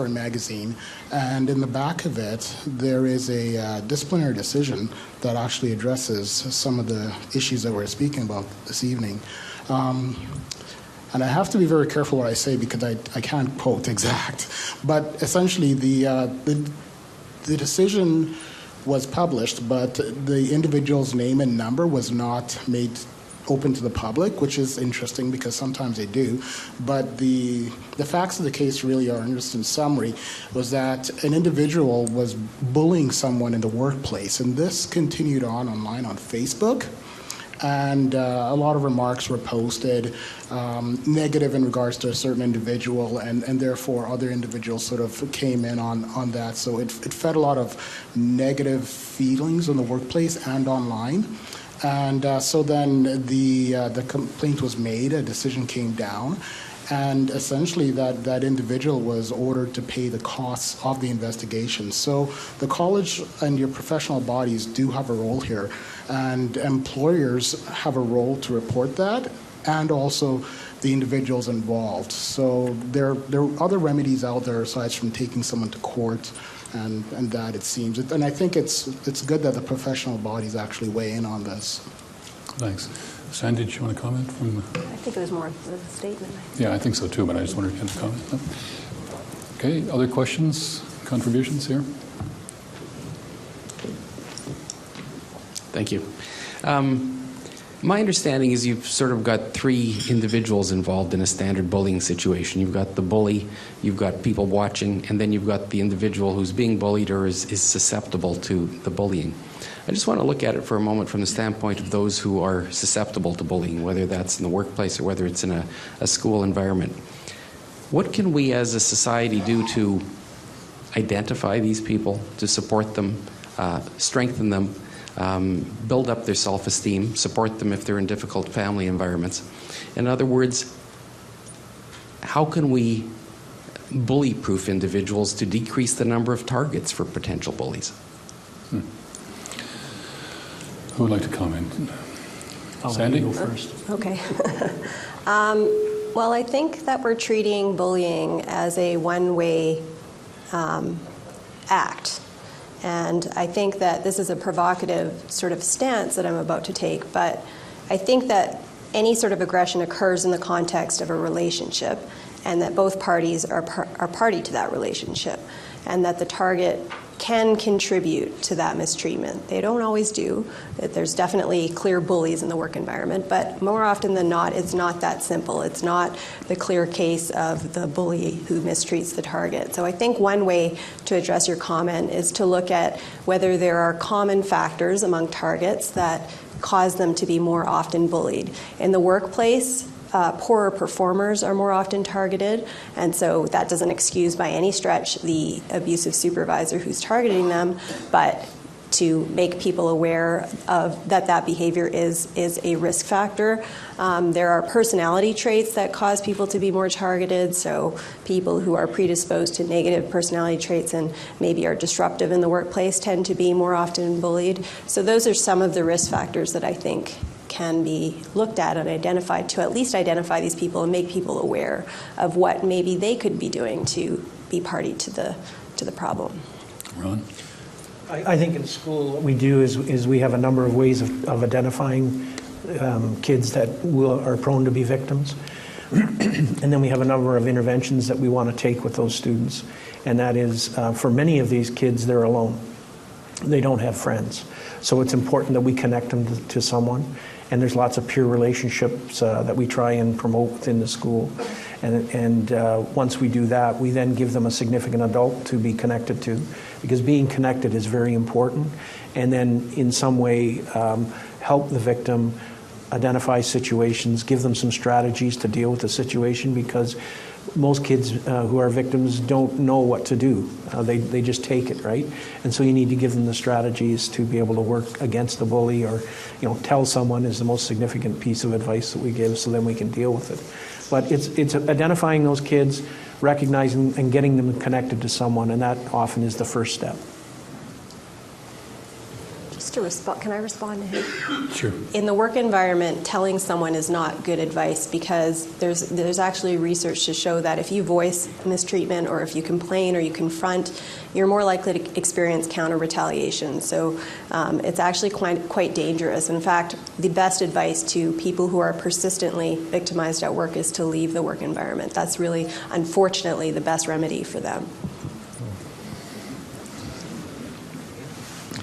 magazine, and in the back of it, there is a disciplinary decision that actually addresses some of the issues that we're speaking about this evening. And I have to be very careful what I say because I can't quote exact, but essentially the decision was published, but the individual's name and number was not made open to the public, which is interesting because sometimes they do. But the facts of the case really are, just in summary, was that an individual was bullying someone in the workplace, and this continued online on Facebook. And a lot of remarks were posted, negative in regards to a certain individual, and therefore other individuals sort of came in on that. So it fed a lot of negative feelings in the workplace and online. And so then the complaint was made, a decision came down, and essentially that individual was ordered to pay the costs of the investigation. So the college and your professional bodies do have a role here, and employers have a role to report that, and also the individuals involved. So there are other remedies out there aside from taking someone to court, and that, it seems. And I think it's good that the professional bodies actually weigh in on this. Thanks. Sandy, did you want to comment from? I think it was more of a statement. Yeah, I think so too, but I just wondered if you had a comment. No? Okay, other questions, contributions here? Thank you. My understanding is you've sort of got three individuals involved in a standard bullying situation. You've got the bully, you've got people watching, and then you've got the individual who's being bullied or is susceptible to the bullying. I just want to look at it for a moment from the standpoint of those who are susceptible to bullying, whether that's in the workplace or whether it's in a school environment. What can we as a society do to identify these people, to support them, strengthen them, build up their self-esteem, support them if they're in difficult family environments? In other words, how can we bully-proof individuals to decrease the number of targets for potential bullies? Who would like to comment? Sandy? Sandy? Go first. Okay. Well, I think that we're treating bullying as a one-way act. And I think that this is a provocative sort of stance that I'm about to take, but I think that any sort of aggression occurs in the context of a relationship, and that both parties are party to that relationship, and that the target can contribute to that mistreatment. They don't always do. There's definitely clear bullies in the work environment, but more often than not, it's not that simple. It's not the clear case of the bully who mistreats the target. So I think one way to address your comment is to look at whether there are common factors among targets that cause them to be more often bullied. In the workplace, poorer performers are more often targeted, and so that doesn't excuse by any stretch the abusive supervisor who's targeting them, but to make people aware of that behavior is a risk factor. There are personality traits that cause people to be more targeted, so people who are predisposed to negative personality traits and maybe are disruptive in the workplace tend to be more often bullied. So those are some of the risk factors that I think can be looked at and identified to at least identify these people and make people aware of what maybe they could be doing to be party to the problem. Ron? I think in school what we do is we have a number of ways of identifying kids that are prone to be victims. And then we have a number of interventions that we want to take with those students. And that is, for many of these kids, they're alone. They don't have friends. So it's important that we connect them to someone. And there's lots of peer relationships that we try and promote within the school. And once we do that, we then give them a significant adult to be connected to, because being connected is very important. And then in some way help the victim identify situations, give them some strategies to deal with the situation, because most kids who are victims don't know what to do. They just take it, right? And so you need to give them the strategies to be able to work against the bully, or tell someone is the most significant piece of advice that we give, so then we can deal with it. But it's identifying those kids, recognizing and getting them connected to someone, and that often is the first step. Just to respond, can I respond to him? Sure. In the work environment, telling someone is not good advice, because there's actually research to show that if you voice mistreatment, or if you complain or you confront, you're more likely to experience counter retaliation. So it's actually quite dangerous. In fact, the best advice to people who are persistently victimized at work is to leave the work environment. That's really, unfortunately, the best remedy for them.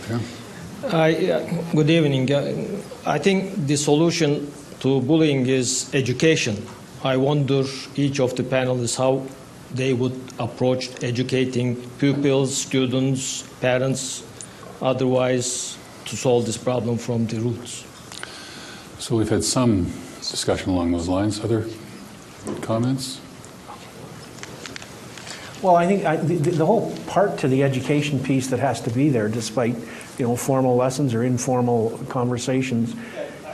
Okay. Good evening. I think the solution to bullying is education. I wonder each of the panelists how they would approach educating pupils, students, parents, otherwise to solve this problem from the roots. So we've had some discussion along those lines. Other comments? Well, I think the whole part to the education piece that has to be there, despite formal lessons or informal conversations,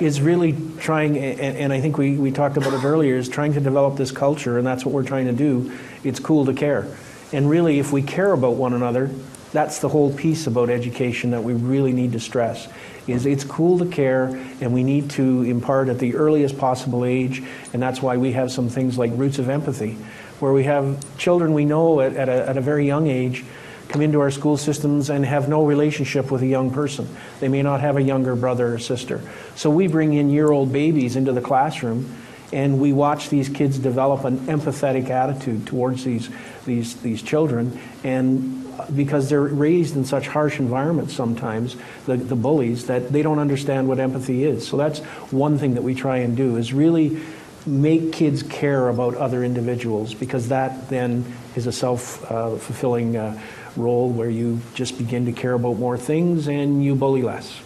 is really trying, and I think we talked about it earlier, is trying to develop this culture, and that's what we're trying to do. It's cool to care. And really, if we care about one another, that's the whole piece about education that we really need to stress, is it's cool to care, and we need to impart at the earliest possible age, and that's why we have some things like Roots of Empathy, where we have children we know at a very young age come into our school systems and have no relationship with a young person. They may not have a younger brother or sister. So we bring in year-old babies into the classroom, and we watch these kids develop an empathetic attitude towards these children. And because they're raised in such harsh environments sometimes, the bullies, that they don't understand what empathy is. So that's one thing that we try and do, is really make kids care about other individuals, because that then is a self-fulfilling role where you just begin to care about more things and you bully less.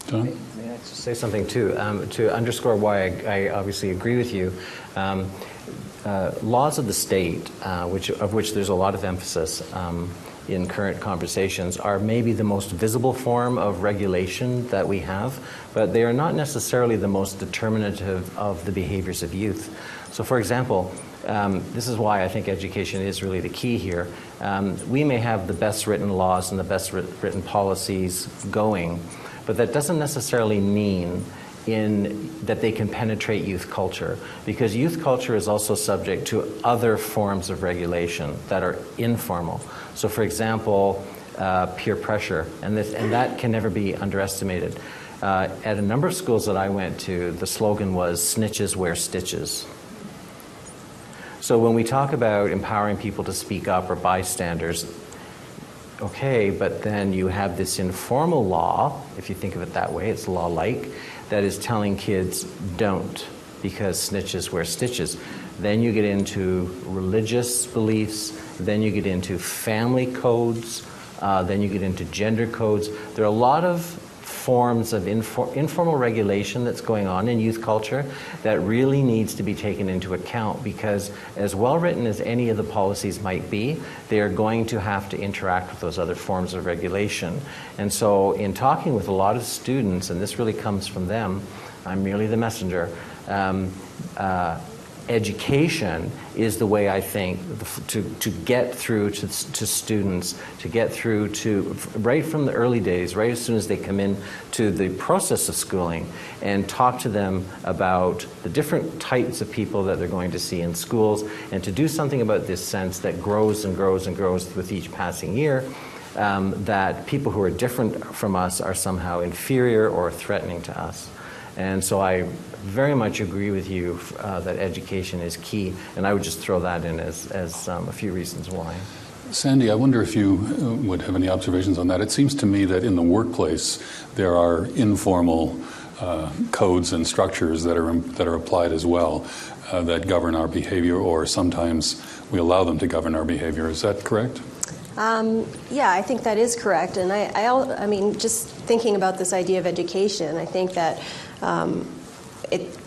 John? May I just say something too, to underscore why I obviously agree with you. Laws of the state, of which there's a lot of emphasis in current conversations, are maybe the most visible form of regulation that we have, but they are not necessarily the most determinative of the behaviors of youth. So for example, this is why I think education is really the key here. We may have the best written laws and the best written policies going, but that doesn't necessarily mean that they can penetrate youth culture, because youth culture is also subject to other forms of regulation that are informal. So for example, peer pressure, and that can never be underestimated. At a number of schools that I went to, the slogan was "Snitches wear stitches." So when we talk about empowering people to speak up, or bystanders, okay, but then you have this informal law, if you think of it that way, it's law-like, that is telling kids don't, because snitches wear stitches. Then you get into religious beliefs, then you get into family codes, then you get into gender codes. There are a lot of forms of informal regulation that's going on in youth culture that really needs to be taken into account, because as well written as any of the policies might be, they are going to have to interact with those other forms of regulation. And so in talking with a lot of students, and this really comes from them, I'm merely the messenger, education is the way, I think, to get through to students, to get through to, right from the early days, right as soon as they come in to the process of schooling, and talk to them about the different types of people that they're going to see in schools, and to do something about this sense that grows and grows and grows with each passing year, that people who are different from us are somehow inferior or threatening to us. And so I very much agree with you that education is key, and I would just throw that in as a few reasons why. Sandy, I wonder if you would have any observations on that. It seems to me that in the workplace there are informal codes and structures that are applied as well that govern our behavior, or sometimes we allow them to govern our behavior. Is that correct? Yeah, I think that is correct. And I mean, just thinking about this idea of education, I think that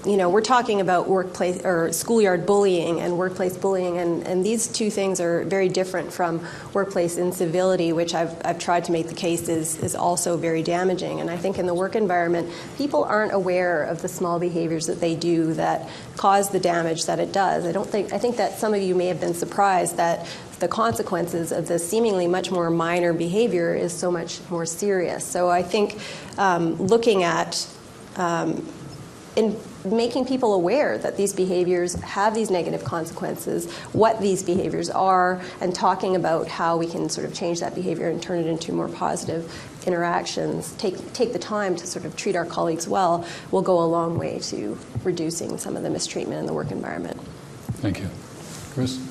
we're talking about workplace or schoolyard bullying and workplace bullying, and these two things are very different from workplace incivility, which I've tried to make the case is also very damaging. And I think in the work environment, people aren't aware of the small behaviors that they do that cause the damage that it does. I think that some of you may have been surprised that the consequences of this seemingly much more minor behavior is so much more serious. So I think looking at in making people aware that these behaviors have these negative consequences, what these behaviors are, and talking about how we can sort of change that behavior and turn it into more positive interactions, take the time to sort of treat our colleagues well, will go a long way to reducing some of the mistreatment in the work environment. Thank you. Chris?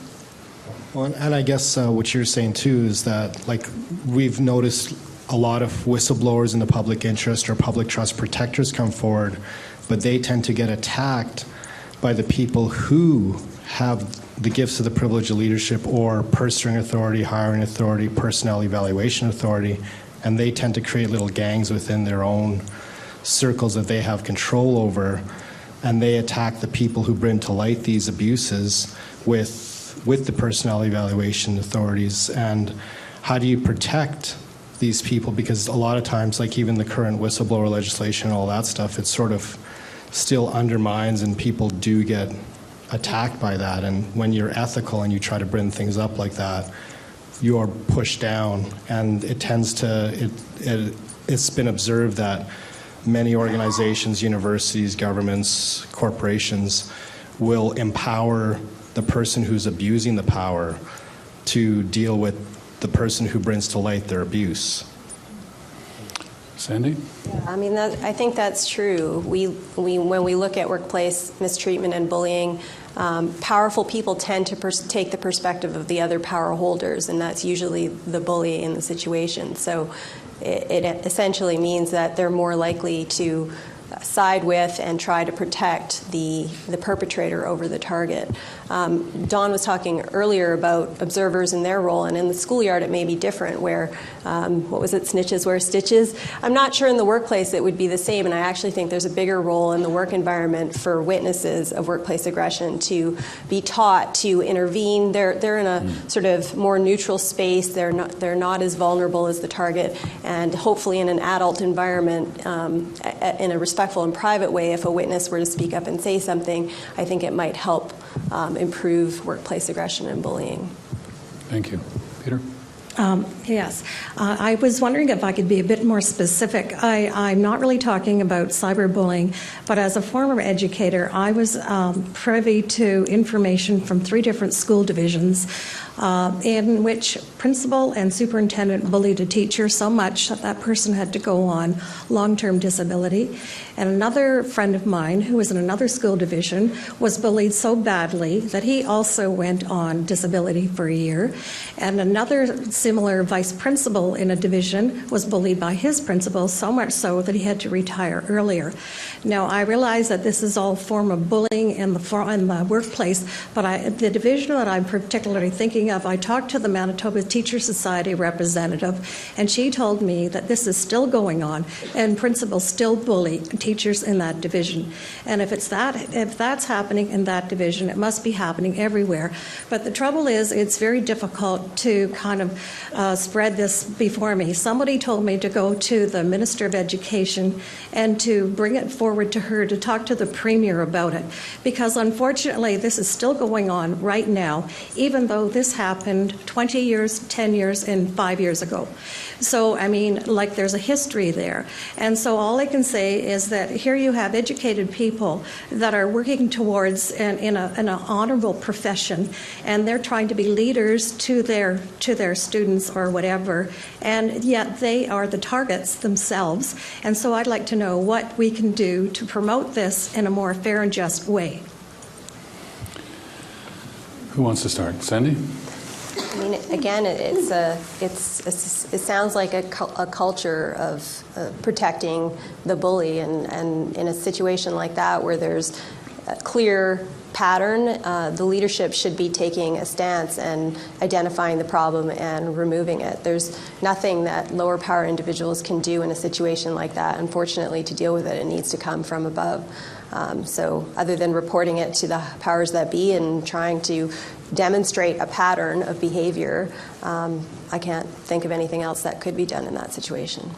Well, and I guess what you're saying too is that, like, we've noticed a lot of whistleblowers in the public interest or public trust protectors come forward, but they tend to get attacked by the people who have the gifts of the privilege of leadership or purse string authority, hiring authority, personnel evaluation authority, and they tend to create little gangs within their own circles that they have control over, and they attack the people who bring to light these abuses with the personnel evaluation authorities. And how do you protect these people? Because a lot of times, like even the current whistleblower legislation and all that stuff, it sort of still undermines, and people do get attacked by that. And when you're ethical and you try to bring things up like that, you're pushed down. And it tends to, it's been observed that many organizations, universities, governments, corporations will empower the person who's abusing the power to deal with the person who brings to light their abuse. Sandy? Yeah, I mean, I think that's true. When we look at workplace mistreatment and bullying, powerful people tend to take the perspective of the other power holders, and that's usually the bully in the situation. So it essentially means that they're more likely to side with and try to protect the perpetrator over the target. Dawn was talking earlier about observers and their role, and in the schoolyard it may be different where, what was it, snitches wear stitches? I'm not sure in the workplace it would be the same, and I actually think there's a bigger role in the work environment for witnesses of workplace aggression to be taught to intervene. They're in a sort of more neutral space. They're not as vulnerable as the target, and hopefully in an adult environment, in a respectful and private way, if a witness were to speak up and say something, I think it might help improve workplace aggression and bullying. Thank you. Peter? Yes. I was wondering if I could be a bit more specific. I'm not really talking about cyberbullying, but as a former educator, I was privy to information from 3 different school divisions in which principal and superintendent bullied a teacher so much that that person had to go on long-term disability. And another friend of mine who was in another school division was bullied so badly that he also went on disability for a year. And another similar vice principal in a division was bullied by his principal so much so that he had to retire earlier. Now, I realize that this is all form of bullying in the workplace, but the division that I'm particularly thinking of, I talked to the Manitoba Teacher Society representative, and she told me that this is still going on, and principals still bully teachers in that division. And if that's happening in that division, it must be happening everywhere. But the trouble is, it's very difficult to kind of spread this before me. Somebody told me to go to the Minister of Education and to bring it forward to her to talk to the Premier about it, because unfortunately this is still going on right now, even though this happened 20 years, 10 years, and 5 years ago. So, I mean, like, there's a history there. And so all I can say is that here you have educated people that are working towards in an honorable profession, and they're trying to be leaders to their students or whatever, and yet they are the targets themselves. And so I'd like to know what we can do to promote this in a more fair and just way. Who wants to start? Sandy? I mean, again, it sounds like a culture of protecting the bully, and in a situation like that where there's a clear pattern, the leadership should be taking a stance and identifying the problem and removing it. There's nothing that lower power individuals can do in a situation like that. Unfortunately, to deal with it, it needs to come from above. So other than reporting it to the powers that be and trying to demonstrate a pattern of behavior, I can't think of anything else that could be done in that situation.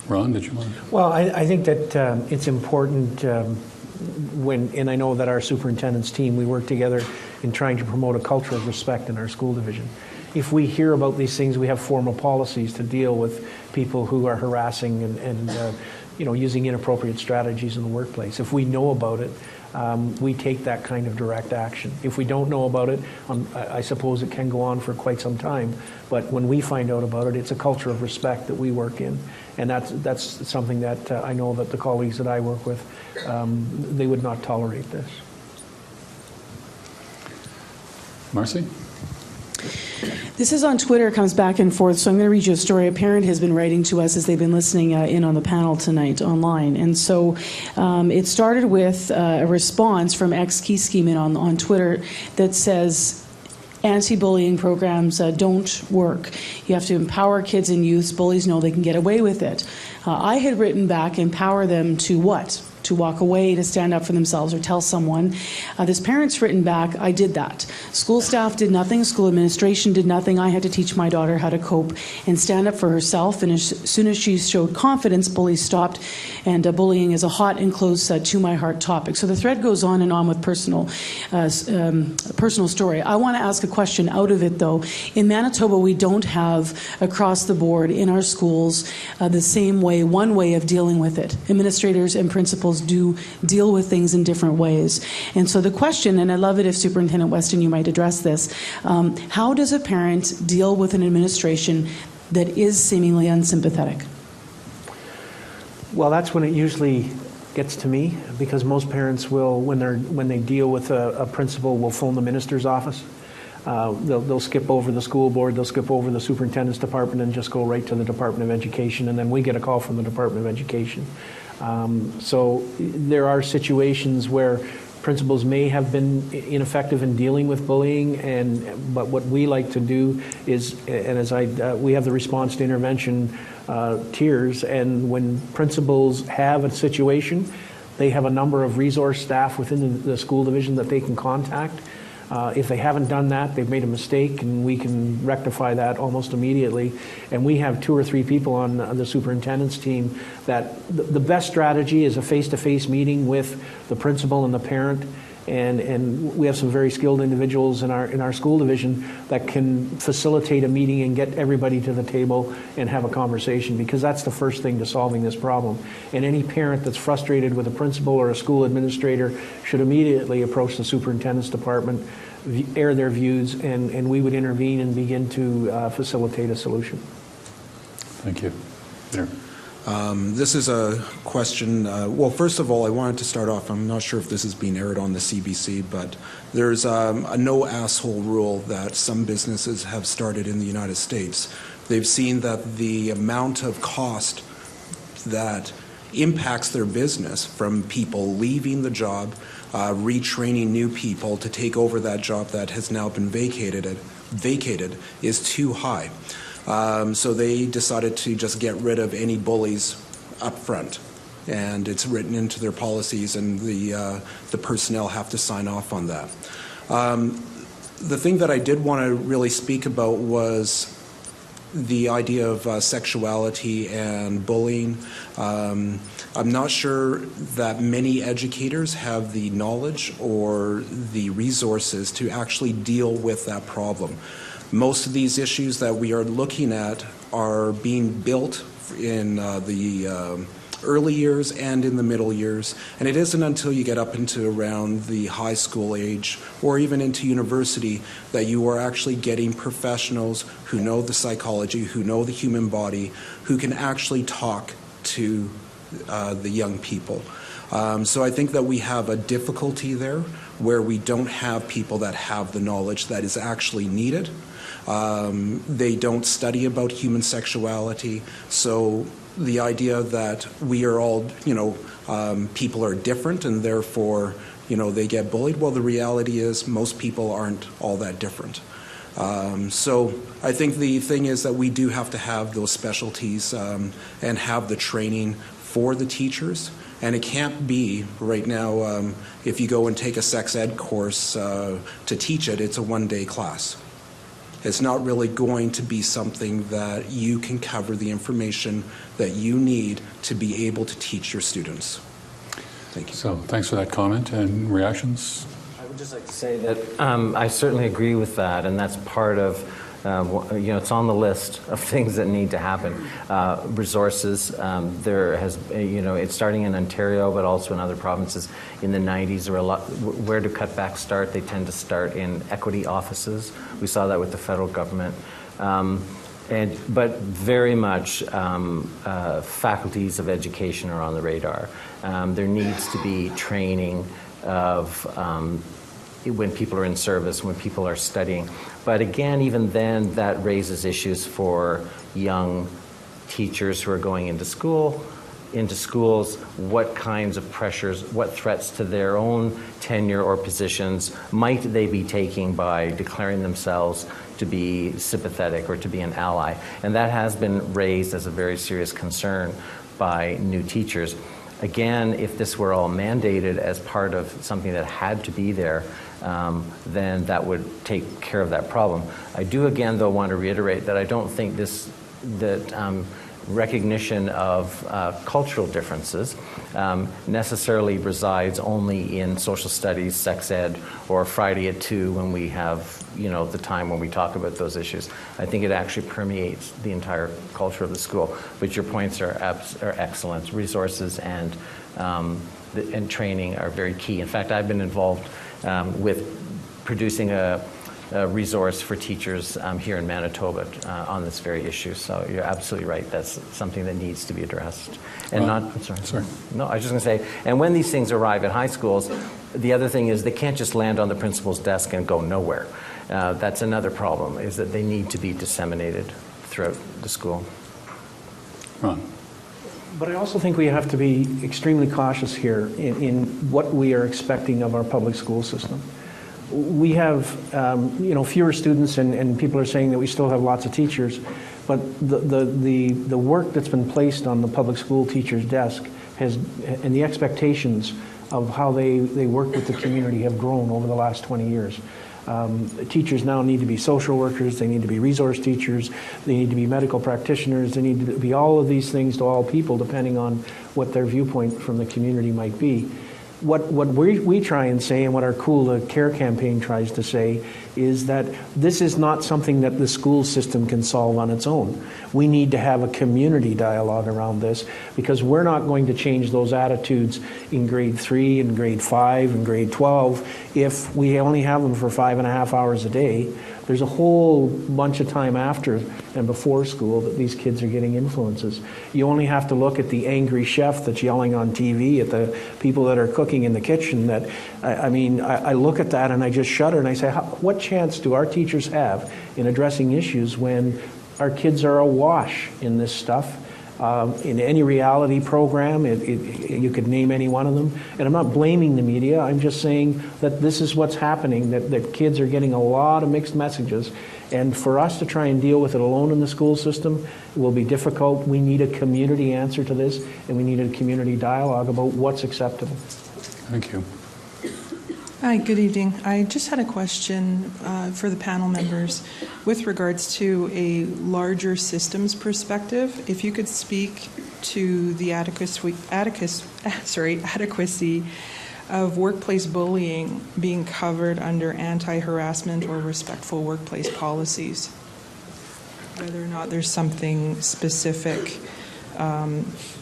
Ron, did you want to? Well, I think that it's important and I know that our superintendent's team, we work together in trying to promote a culture of respect in our school division. If we hear about these things, we have formal policies to deal with people who are harassing and using inappropriate strategies in the workplace. If we know about it, we take that kind of direct action. If we don't know about it, I suppose it can go on for quite some time. But when we find out about it, it's a culture of respect that we work in. And that's something that I know that the colleagues that I work with, they would not tolerate this. Marcy? This is on Twitter, comes back and forth, so I'm going to read you a story. A parent has been writing to us as they've been listening in on the panel tonight online. And so it started with a response from ex-Key on Twitter that says, anti-bullying programs don't work. You have to empower kids and youths. Bullies know they can get away with it. I had written back, empower them to what? To walk away, to stand up for themselves, or tell someone. This parent's written back, I did that. School staff did nothing, school administration did nothing. I had to teach my daughter how to cope and stand up for herself, and as soon as she showed confidence, bullies stopped, and bullying is a hot and close to my heart topic. So the thread goes on and on with personal story. I want to ask a question out of it, though. In Manitoba, we don't have across the board in our schools the same way, one way of dealing with it. Administrators and principals do deal with things in different ways. And so the question, and I love it if Superintendent Weston, you might address this, how does a parent deal with an administration that is seemingly unsympathetic? Well, that's when it usually gets to me, because most parents will, when they deal with a principal, will phone the minister's office. They'll skip over the school board, they'll skip over the superintendent's department and just go right to the Department of Education, and then we get a call from the Department of Education. So there are situations where principals may have been ineffective in dealing with bullying, but what we like to do is, and as we have the response to intervention tiers, and when principals have a situation, they have a number of resource staff within the school division that they can contact. If they haven't done that, they've made a mistake, and we can rectify that almost immediately. And we have 2 or 3 people on the superintendent's team that the best strategy is a face-to-face meeting with the principal and the parent. And we have some very skilled individuals in our school division that can facilitate a meeting and get everybody to the table and have a conversation, because that's the first thing to solving this problem. And any parent that's frustrated with a principal or a school administrator should immediately approach the superintendent's department, air their views, and we would intervene and begin to facilitate a solution. Thank you. There. This is a question, well, first of all, I wanted to start off, I'm not sure if this is being aired on the CBC, but there's a no asshole rule that some businesses have started in the United States. They've seen that the amount of cost that impacts their business from people leaving the job, retraining new people to take over that job that has now been vacated is too high. So they decided to just get rid of any bullies up front, and it's written into their policies, and the personnel have to sign off on that. The thing that I did want to really speak about was the idea of sexuality and bullying. I'm not sure that many educators have the knowledge or the resources to actually deal with that problem. Most of these issues that we are looking at are being built in the early years and in the middle years, and it isn't until you get up into around the high school age or even into university that you are actually getting professionals who know the psychology, who know the human body, who can actually talk to the young people. So I think that we have a difficulty there where we don't have people that have the knowledge that is actually needed. They don't study about human sexuality, so the idea that we are all, people are different and therefore, they get bullied. Well, the reality is most people aren't all that different. So I think the thing is that we do have to have those specialties and have the training for the teachers. And it can't be right now, if you go and take a sex ed course to teach it, it's a one-day class. It's not really going to be something that you can cover the information that you need to be able to teach your students. Thank you. So thanks for that comment. And reactions? I would just like to say that I certainly agree with that, and that's part of, it's on the list of things that need to happen. Resources, there has, it's starting in Ontario, but also in other provinces. In the 90s, there were a lot, where do cutbacks start? They tend to start in equity offices. We saw that with the federal government. But very much faculties of education are on the radar. There needs to be training of when people are in service, when people are studying. But again, even then, that raises issues for young teachers who are going into schools, what kinds of pressures, what threats to their own tenure or positions might they be taking by declaring themselves to be sympathetic or to be an ally. And that has been raised as a very serious concern by new teachers. Again, if this were all mandated as part of something that had to be there, then that would take care of that problem. I do again, though, want to reiterate that I don't think that recognition of cultural differences necessarily resides only in social studies, sex ed, or Friday at 2 when we have the time when we talk about those issues. I think it actually permeates the entire culture of the school. But your points are excellent. Resources and training are very key. In fact, I've been involved with producing a resource for teachers here in Manitoba on this very issue. So you're absolutely right. That's something that needs to be addressed. And I'm sorry. No, I was just going to say, and when these things arrive at high schools, the other thing is they can't just land on the principal's desk and go nowhere. That's another problem, is that they need to be disseminated throughout the school. Ron. But I also think we have to be extremely cautious here in what we are expecting of our public school system. We have, fewer students, and people are saying that we still have lots of teachers, but the work that's been placed on the public school teacher's desk and the expectations of how they work with the community have grown over the last 20 years. Teachers now need to be social workers, they need to be resource teachers, they need to be medical practitioners, they need to be all of these things to all people depending on what their viewpoint from the community might be. What we try and say, and what our Cool to Care campaign tries to say, is that this is not something that the school system can solve on its own. We need to have a community dialogue around this, because we're not going to change those attitudes in grade 3 and grade 5 and grade 12 if we only have them for 5.5 hours a day. There's a whole bunch of time after and before school that these kids are getting influences. You only have to look at the angry chef that's yelling on TV at the people that are cooking in the kitchen. I look at that and I just shudder and I say, what chance do our teachers have in addressing issues when our kids are awash in this stuff? In any reality program, you could name any one of them. And I'm not blaming the media, I'm just saying that this is what's happening, that kids are getting a lot of mixed messages. And for us to try and deal with it alone in the school system will be difficult. We need a community answer to this, and we need a community dialogue about what's acceptable. Thank you. Hi, good evening. I just had a question for the panel members with regards to a larger systems perspective. If you could speak to the adequacy of workplace bullying being covered under anti-harassment or respectful workplace policies, whether or not there's something specific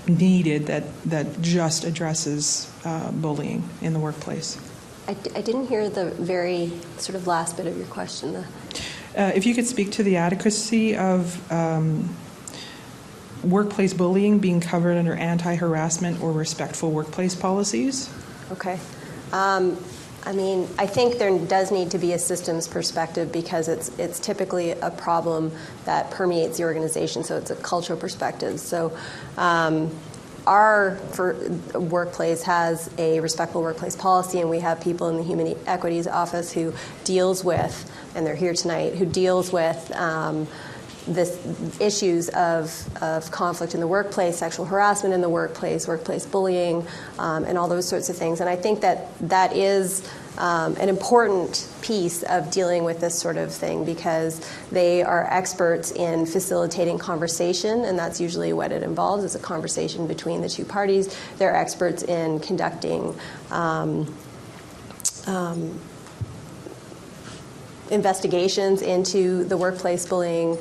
needed that just addresses bullying in the workplace. I didn't hear the very sort of last bit of your question. If you could speak to the adequacy of workplace bullying being covered under anti-harassment or respectful workplace policies. Okay. I think there does need to be a systems perspective, because it's typically a problem that permeates the organization, so it's a cultural perspective. So our workplace has a respectful workplace policy, and we have people in the Human Equities Office who deals with, and they're here tonight, who deals with this issues of conflict in the workplace, sexual harassment in the workplace bullying, and all those sorts of things. And I think that is an important piece of dealing with this sort of thing, because they are experts in facilitating conversation, and that's usually what it involves, is a conversation between the two parties. They're experts in conducting investigations into the workplace bullying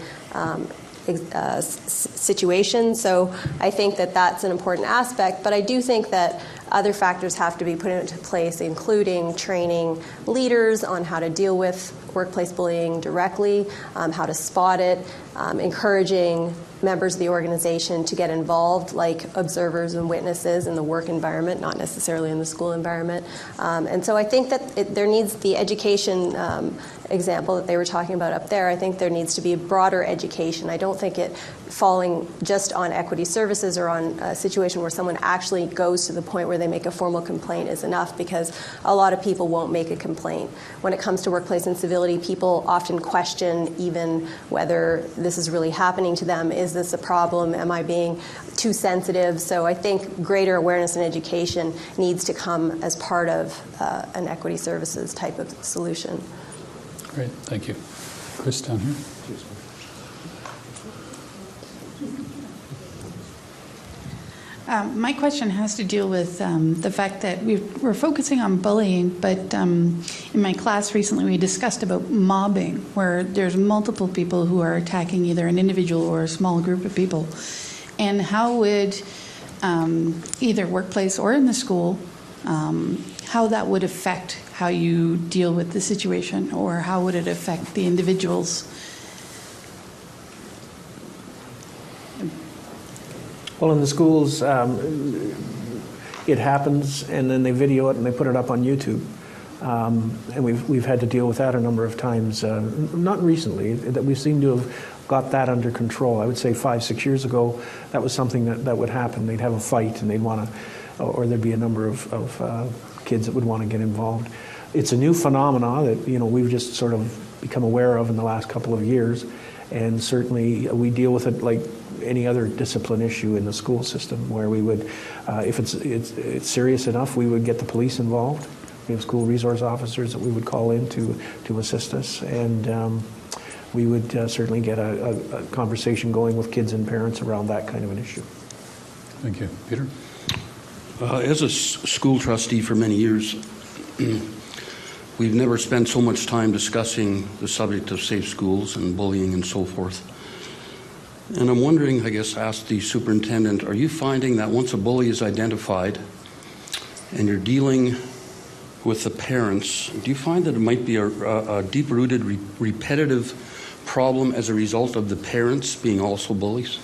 situation. So I think that that's an important aspect, but I do think that other factors have to be put into place, including training leaders on how to deal with workplace bullying directly, how to spot it, encouraging members of the organization to get involved, like observers and witnesses in the work environment, not necessarily in the school environment. And so I think that there needs the education example that they were talking about up there. I think there needs to be broader education. I don't think it falling just on equity services or on a situation where someone actually goes to the point where they make a formal complaint is enough, because a lot of people won't make a complaint. When it comes to workplace incivility, people often question even whether this is really happening to them. Is this a problem? Am I being too sensitive? So I think greater awareness and education needs to come as part of an equity services type of solution. Great, thank you. Chris, down here. My question has to deal with the fact that we're focusing on bullying, but in my class recently we discussed about mobbing, where there's multiple people who are attacking either an individual or a small group of people. And how would, either workplace or in the school, how that would affect how you deal with the situation, or how would it affect the individuals? Well, in the schools, it happens, and then they video it and they put it up on YouTube. And we've had to deal with that a number of times. Not recently, that we seem to have got that under control. I would say 5-6 years ago, that was something that would happen. They'd have a fight, and they'd want to, or there'd be a number of kids that would want to get involved. It's a new phenomena that we've just sort of become aware of in the last couple of years, and certainly we deal with it like any other discipline issue in the school system, where we would, if it's serious enough, we would get the police involved. We have school resource officers that we would call in to assist us, and we would certainly get a conversation going with kids and parents around that kind of an issue. Thank you. Peter? As a school trustee for many years, we've never spent so much time discussing the subject of safe schools and bullying and so forth. And I'm wondering, I guess, ask the superintendent, are you finding that once a bully is identified and you're dealing with the parents, do you find that it might be a deep-rooted, repetitive problem as a result of the parents being also bullies?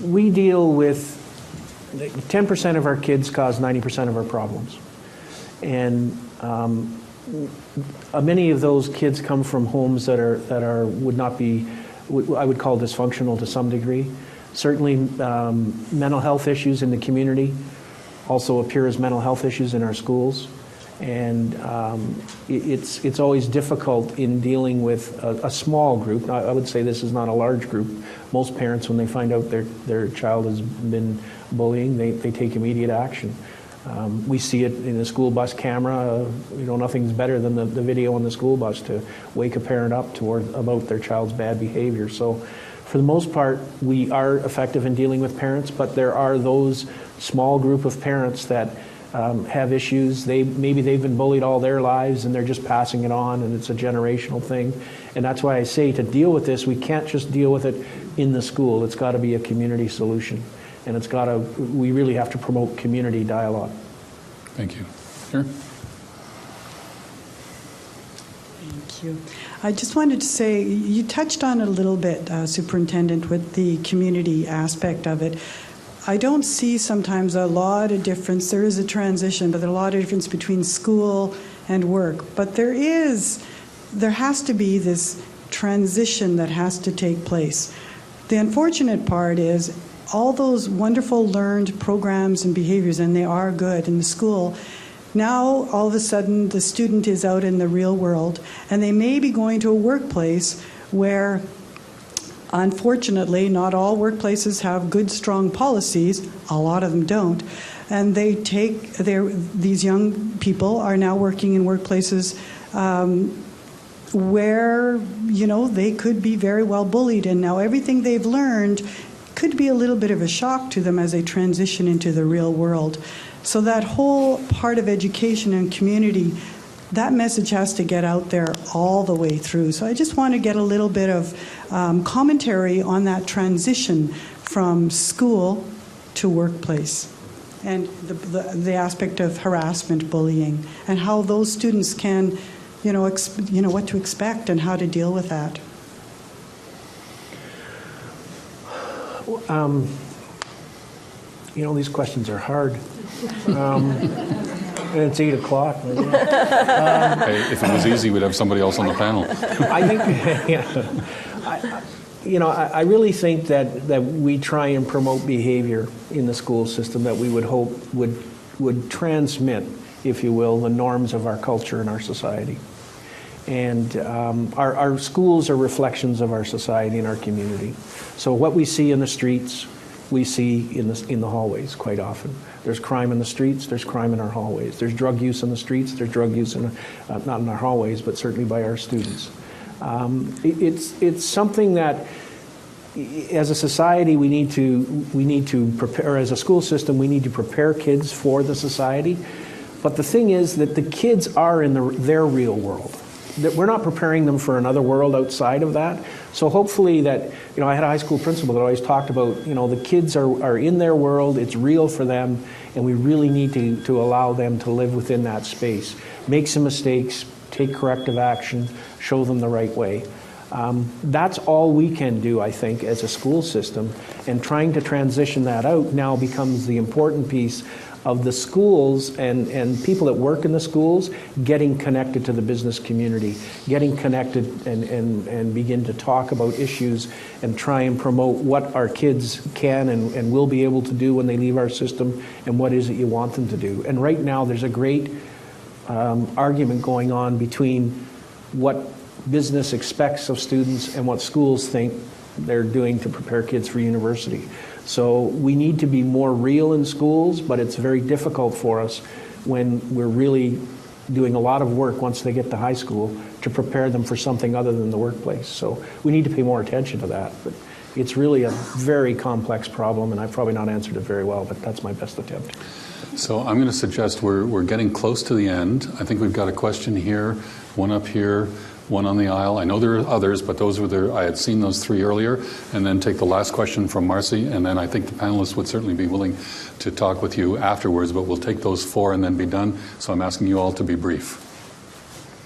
We deal with 10% of our kids cause 90% of our problems. And many of those kids come from homes that would not be, I would call dysfunctional to some degree. Certainly mental health issues in the community also appear as mental health issues in our schools. And it's always difficult in dealing with a small group. I would say this is not a large group. Most parents, when they find out their child has been bullying, they take immediate action. We see it in the school bus camera. Nothing's better than the video on the school bus to wake a parent up about their child's bad behavior. So for the most part, we are effective in dealing with parents, but there are those small group of parents that have issues. Maybe they've been bullied all their lives and they're just passing it on, and it's a generational thing. And that's why I say, to deal with this, we can't just deal with it in the school. It's got to be a community solution. And we really have to promote community dialogue. Thank you. Sure. Thank you. I just wanted to say, you touched on it a little bit, Superintendent, with the community aspect of it. I don't see sometimes a lot of difference. There is a transition, but there's a lot of difference between school and work. But there has to be this transition that has to take place. The unfortunate part is all those wonderful learned programs and behaviors, and they are good in the school, now all of a sudden the student is out in the real world, and they may be going to a workplace where, unfortunately, not all workplaces have good, strong policies. A lot of them don't. And these young people are now working in workplaces where, they could be very well bullied. And now everything they've learned could be a little bit of a shock to them as they transition into the real world. So that whole part of education and community, that message has to get out there all the way through. So I just want to get a little bit of commentary on that transition from school to workplace, and the aspect of harassment, bullying, and how those students can what to expect and how to deal with that? These questions are hard. And it's 8 o'clock. Hey, if it was easy, we'd have somebody else on the panel. I think, I really think that we try and promote behavior in the school system that we would hope would transmit, if you will, the norms of our culture and our society. And our schools are reflections of our society and our community. So what we see in the streets, we see in the hallways quite often. There's crime in the streets, there's crime in our hallways. There's drug use in the streets, there's drug use not in our hallways, but certainly by our students. It's something that, as a society, we need to prepare. As a school system, we need to prepare kids for the society. But the thing is that the kids are in their real world. That we're not preparing them for another world outside of that. So hopefully that, I had a high school principal that always talked about, the kids are in their world, it's real for them, and we really need to allow them to live within that space. Make some mistakes, take corrective action, show them the right way. That's all we can do, I think, as a school system, and trying to transition that out now becomes the important piece of the schools and people that work in the schools getting connected to the business community, getting connected and begin to talk about issues and try and promote what our kids can and will be able to do when they leave our system and what is it you want them to do. And right now there's a great argument going on between what business expects of students and what schools think they're doing to prepare kids for university. So we need to be more real in schools, but it's very difficult for us when we're really doing a lot of work once they get to high school to prepare them for something other than the workplace. So we need to pay more attention to that. But it's really a very complex problem, and I've probably not answered it very well, but that's my best attempt. So I'm going to suggest we're getting close to the end. I think we've got a question here, one up here, one on the aisle. I know there are others, but those were I had seen those 3 earlier. And then take the last question from Marcy, and then I think the panelists would certainly be willing to talk with you afterwards, but we'll take those 4 and then be done. So I'm asking you all to be brief.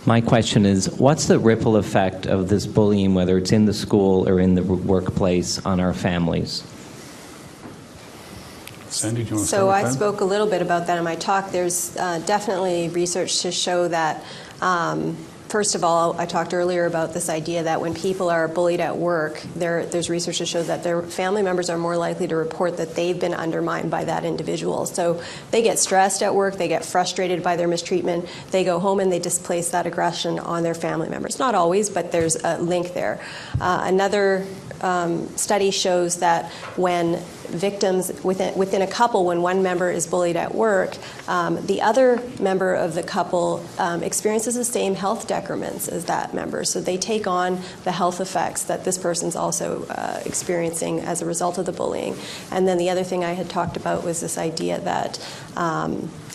My question is, what's the ripple effect of this bullying, whether it's in the school or in the workplace, on our families? Sandy, do you want to So I spoke a little bit about that in my talk. There's definitely research to show that first of all, I talked earlier about this idea that when people are bullied at work, there's research to show that their family members are more likely to report that they've been undermined by that individual. So they get stressed at work, they get frustrated by their mistreatment, they go home and they displace that aggression on their family members. Not always, but there's a link there. Another study shows that when victims within a couple, when one member is bullied at work, the other member of the couple experiences the same health decrements as that member. So they take on the health effects that this person's also experiencing as a result of the bullying. And then the other thing I had talked about was this idea that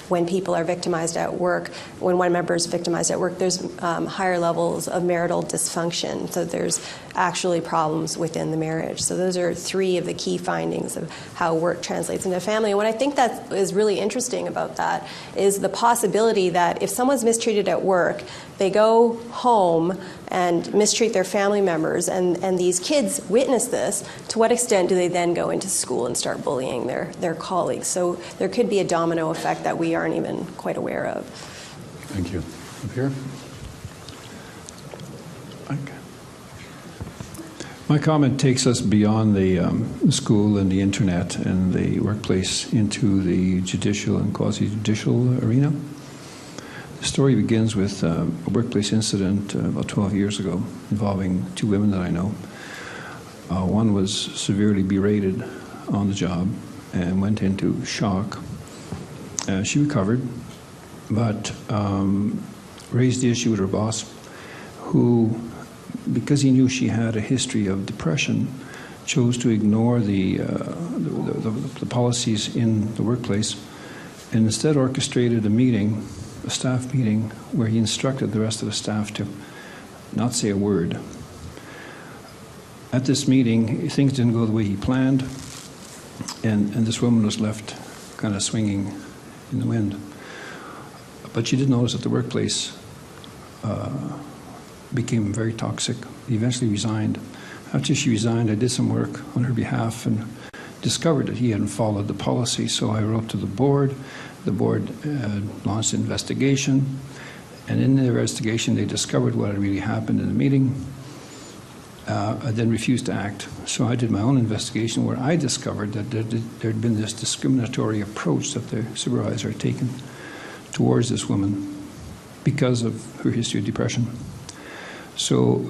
when people are victimized at work, when one member is victimized at work, there's higher levels of marital dysfunction. So there's actually problems within the marriage. So those are 3 of the key findings of how work translates into family. And what I think that is really interesting about that is the possibility that if someone's mistreated at work, they go home and mistreat their family members, and these kids witness this, to what extent do they then go into school and start bullying their colleagues? So there could be a domino effect that we aren't even quite aware of. Thank you. Up here. My comment takes us beyond the school and the internet and the workplace into the judicial and quasi-judicial arena. The story begins with a workplace incident about 12 years ago involving 2 women that I know. One was severely berated on the job and went into shock. She recovered, but raised the issue with her boss, who, because he knew she had a history of depression, chose to ignore the policies in the workplace and instead orchestrated a staff meeting, where he instructed the rest of the staff to not say a word. At this meeting, things didn't go the way he planned, and this woman was left kind of swinging in the wind. But she did notice at the workplace became very toxic. He eventually resigned. After she resigned, I did some work on her behalf and discovered that he hadn't followed the policy. So I wrote to the board. The board launched an investigation. And in the investigation, they discovered what had really happened in the meeting. I then refused to act. So I did my own investigation where I discovered that there had been this discriminatory approach that the supervisor had taken towards this woman because of her history of depression. So,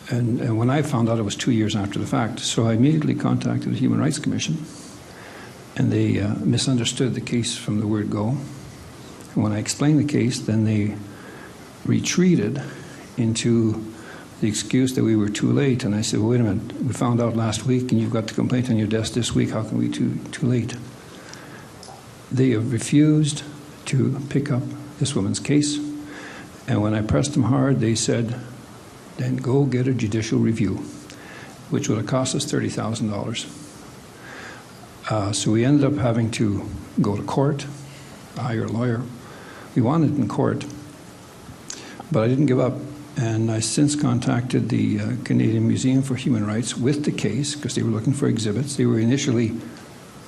and when I found out, it was 2 years after the fact. So I immediately contacted the Human Rights Commission, and they misunderstood the case from the word go. And when I explained the case, then they retreated into the excuse that we were too late. And I said, well, wait a minute, we found out last week and you've got the complaint on your desk this week, how can we too late? They have refused to pick up this woman's case. And when I pressed them hard, they said, then go get a judicial review, which would have cost us $30,000. So we ended up having to go to court, hire a lawyer. We won it in court, but I didn't give up. And I since contacted the Canadian Museum for Human Rights with the case because they were looking for exhibits. They were initially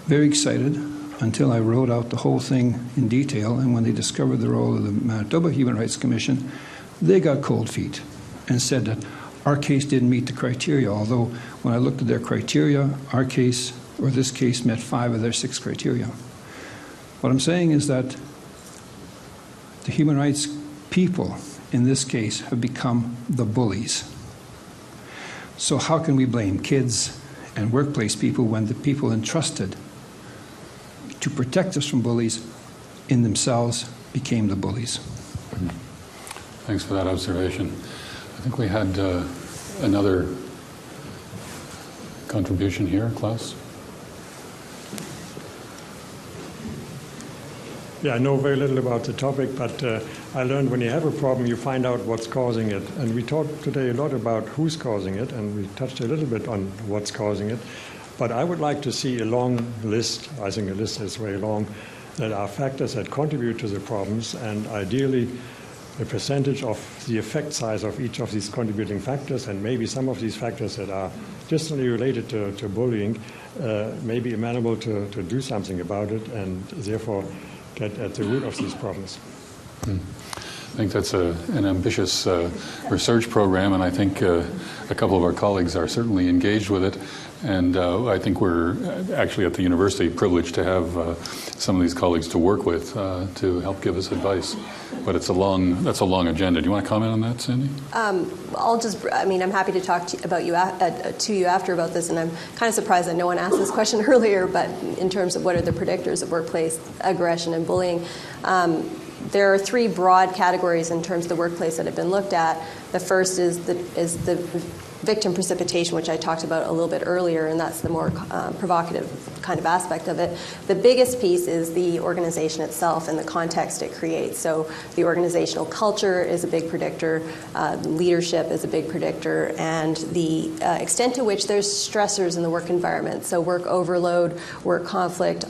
very excited until I wrote out the whole thing in detail. And when they discovered the role of the Manitoba Human Rights Commission, they got cold feet and said that our case didn't meet the criteria, although when I looked at their criteria, our case, or this case, met 5 of their 6 criteria. What I'm saying is that the human rights people in this case have become the bullies. So how can we blame kids and workplace people when the people entrusted to protect us from bullies in themselves became the bullies? Thanks for that observation. I think we had another contribution here, Klaus. Yeah, I know very little about the topic, but I learned when you have a problem, you find out what's causing it. And we talked today a lot about who's causing it, and we touched a little bit on what's causing it. But I would like to see a long list, I think a list is very long, that are factors that contribute to the problems, and ideally a percentage of the effect size of each of these contributing factors, and maybe some of these factors that are distantly related to bullying may be amenable to do something about it, and therefore get at the root of these problems. I think that's an ambitious research program, and I think a couple of our colleagues are certainly engaged with it. And I think we're actually at the university privileged to have some of these colleagues to work with to help give us advice. But that's a long agenda. Do you want to comment on that, Sandy? I'm happy to talk to you after about this, and I'm kind of surprised that no one asked this question earlier, but in terms of what are the predictors of workplace aggression and bullying, there are 3 broad categories in terms of the workplace that have been looked at. The first is the victim precipitation, which I talked about a little bit earlier, and that's the more provocative kind of aspect of it. The biggest piece is the organization itself and the context it creates. So the organizational culture is a big predictor, leadership is a big predictor, and the extent to which there's stressors in the work environment. So work overload, work conflict,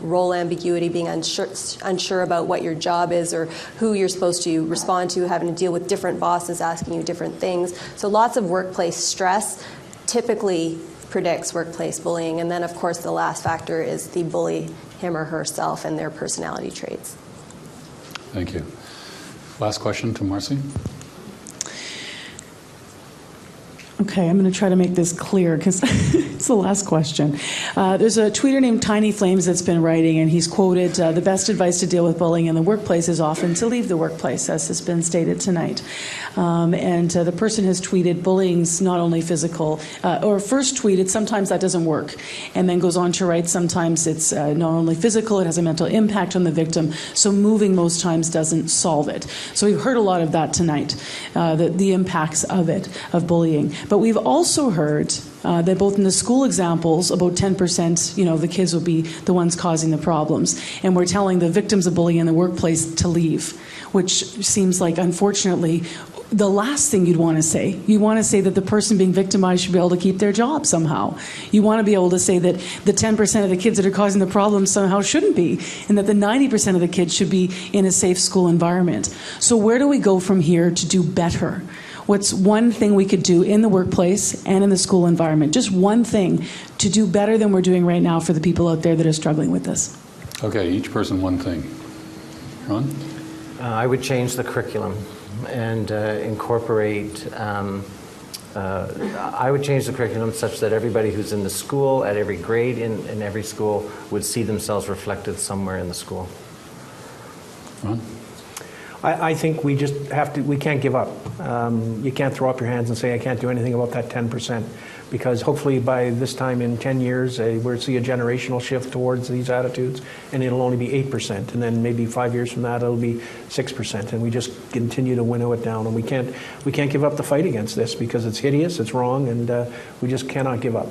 role ambiguity, being unsure about what your job is or who you're supposed to respond to, having to deal with different bosses asking you different things. So lots of workplace stress typically predicts workplace bullying. And then, of course, the last factor is the bully, him or herself, and their personality traits. Thank you. Last question to Marcy. Okay, I'm going to try to make this clear because it's the last question. There's a tweeter named Tiny Flames that's been writing, and he's quoted, the best advice to deal with bullying in the workplace is often to leave the workplace, as has been stated tonight. And the person has tweeted, bullying's not only physical, or first tweeted, sometimes that doesn't work, and then goes on to write, sometimes it's not only physical, it has a mental impact on the victim, so moving most times doesn't solve it. So we've heard a lot of that tonight, the impacts of it, of bullying. But we've also heard that both in the school examples, about 10%, the kids will be the ones causing the problems. And we're telling the victims of bullying in the workplace to leave, which seems like, unfortunately, the last thing you'd want to say. You want to say that the person being victimized should be able to keep their job somehow. You want to be able to say that the 10% of the kids that are causing the problem somehow shouldn't be, and that the 90% of the kids should be in a safe school environment. So where do we go from here to do better? What's one thing we could do in the workplace and in the school environment? Just one thing to do better than we're doing right now for the people out there that are struggling with this. Okay, each person one thing. Ron? I would change the curriculum and incorporate, I would change the curriculum such that everybody who's in the school, at every grade in every school, would see themselves reflected somewhere in the school. Ron? I think we just have to, we can't give up. You can't throw up your hands and say, I can't do anything about that 10%, because hopefully by this time in 10 years, we'll see a generational shift towards these attitudes, and it'll only be 8%, and then maybe 5 years from that, it'll be 6%, and we just continue to winnow it down, and we can't give up the fight against this, because it's hideous, it's wrong, and we just cannot give up.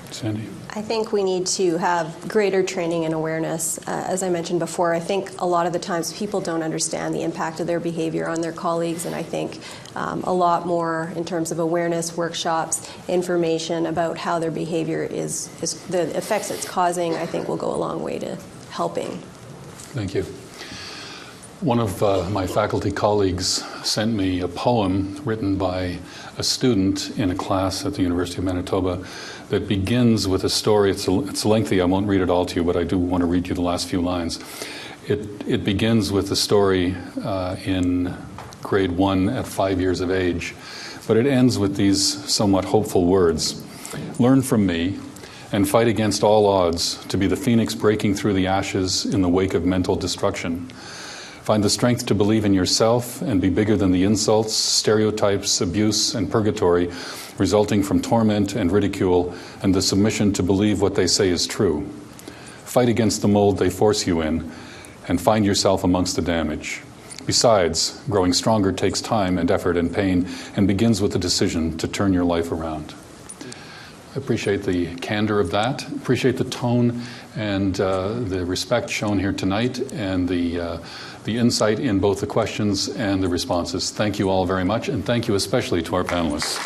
Sandy? I think we need to have greater training and awareness. As I mentioned before, I think a lot of the times people don't understand the impact of their behavior on their colleagues, and I think a lot more in terms of awareness workshops, information about how their behavior is the effects it's causing, I think will go a long way to helping. Thank you. One of my faculty colleagues sent me a poem written by a student in a class at the University of Manitoba that begins with a story. It's lengthy, I won't read it all to you, but I do want to read you the last few lines. It begins with a story in grade 1 at 5 years of age, but it ends with these somewhat hopeful words. Learn from me and fight against all odds to be the phoenix breaking through the ashes in the wake of mental destruction. Find the strength to believe in yourself and be bigger than the insults, stereotypes, abuse, and purgatory resulting from torment and ridicule and the submission to believe what they say is true. Fight against the mold they force you in and find yourself amongst the damage. Besides, growing stronger takes time and effort and pain and begins with the decision to turn your life around. I appreciate the candor of that, appreciate the tone and the respect shown here tonight and the insight in both the questions and the responses. Thank you all very much, and thank you especially to our panelists.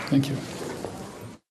Thank you.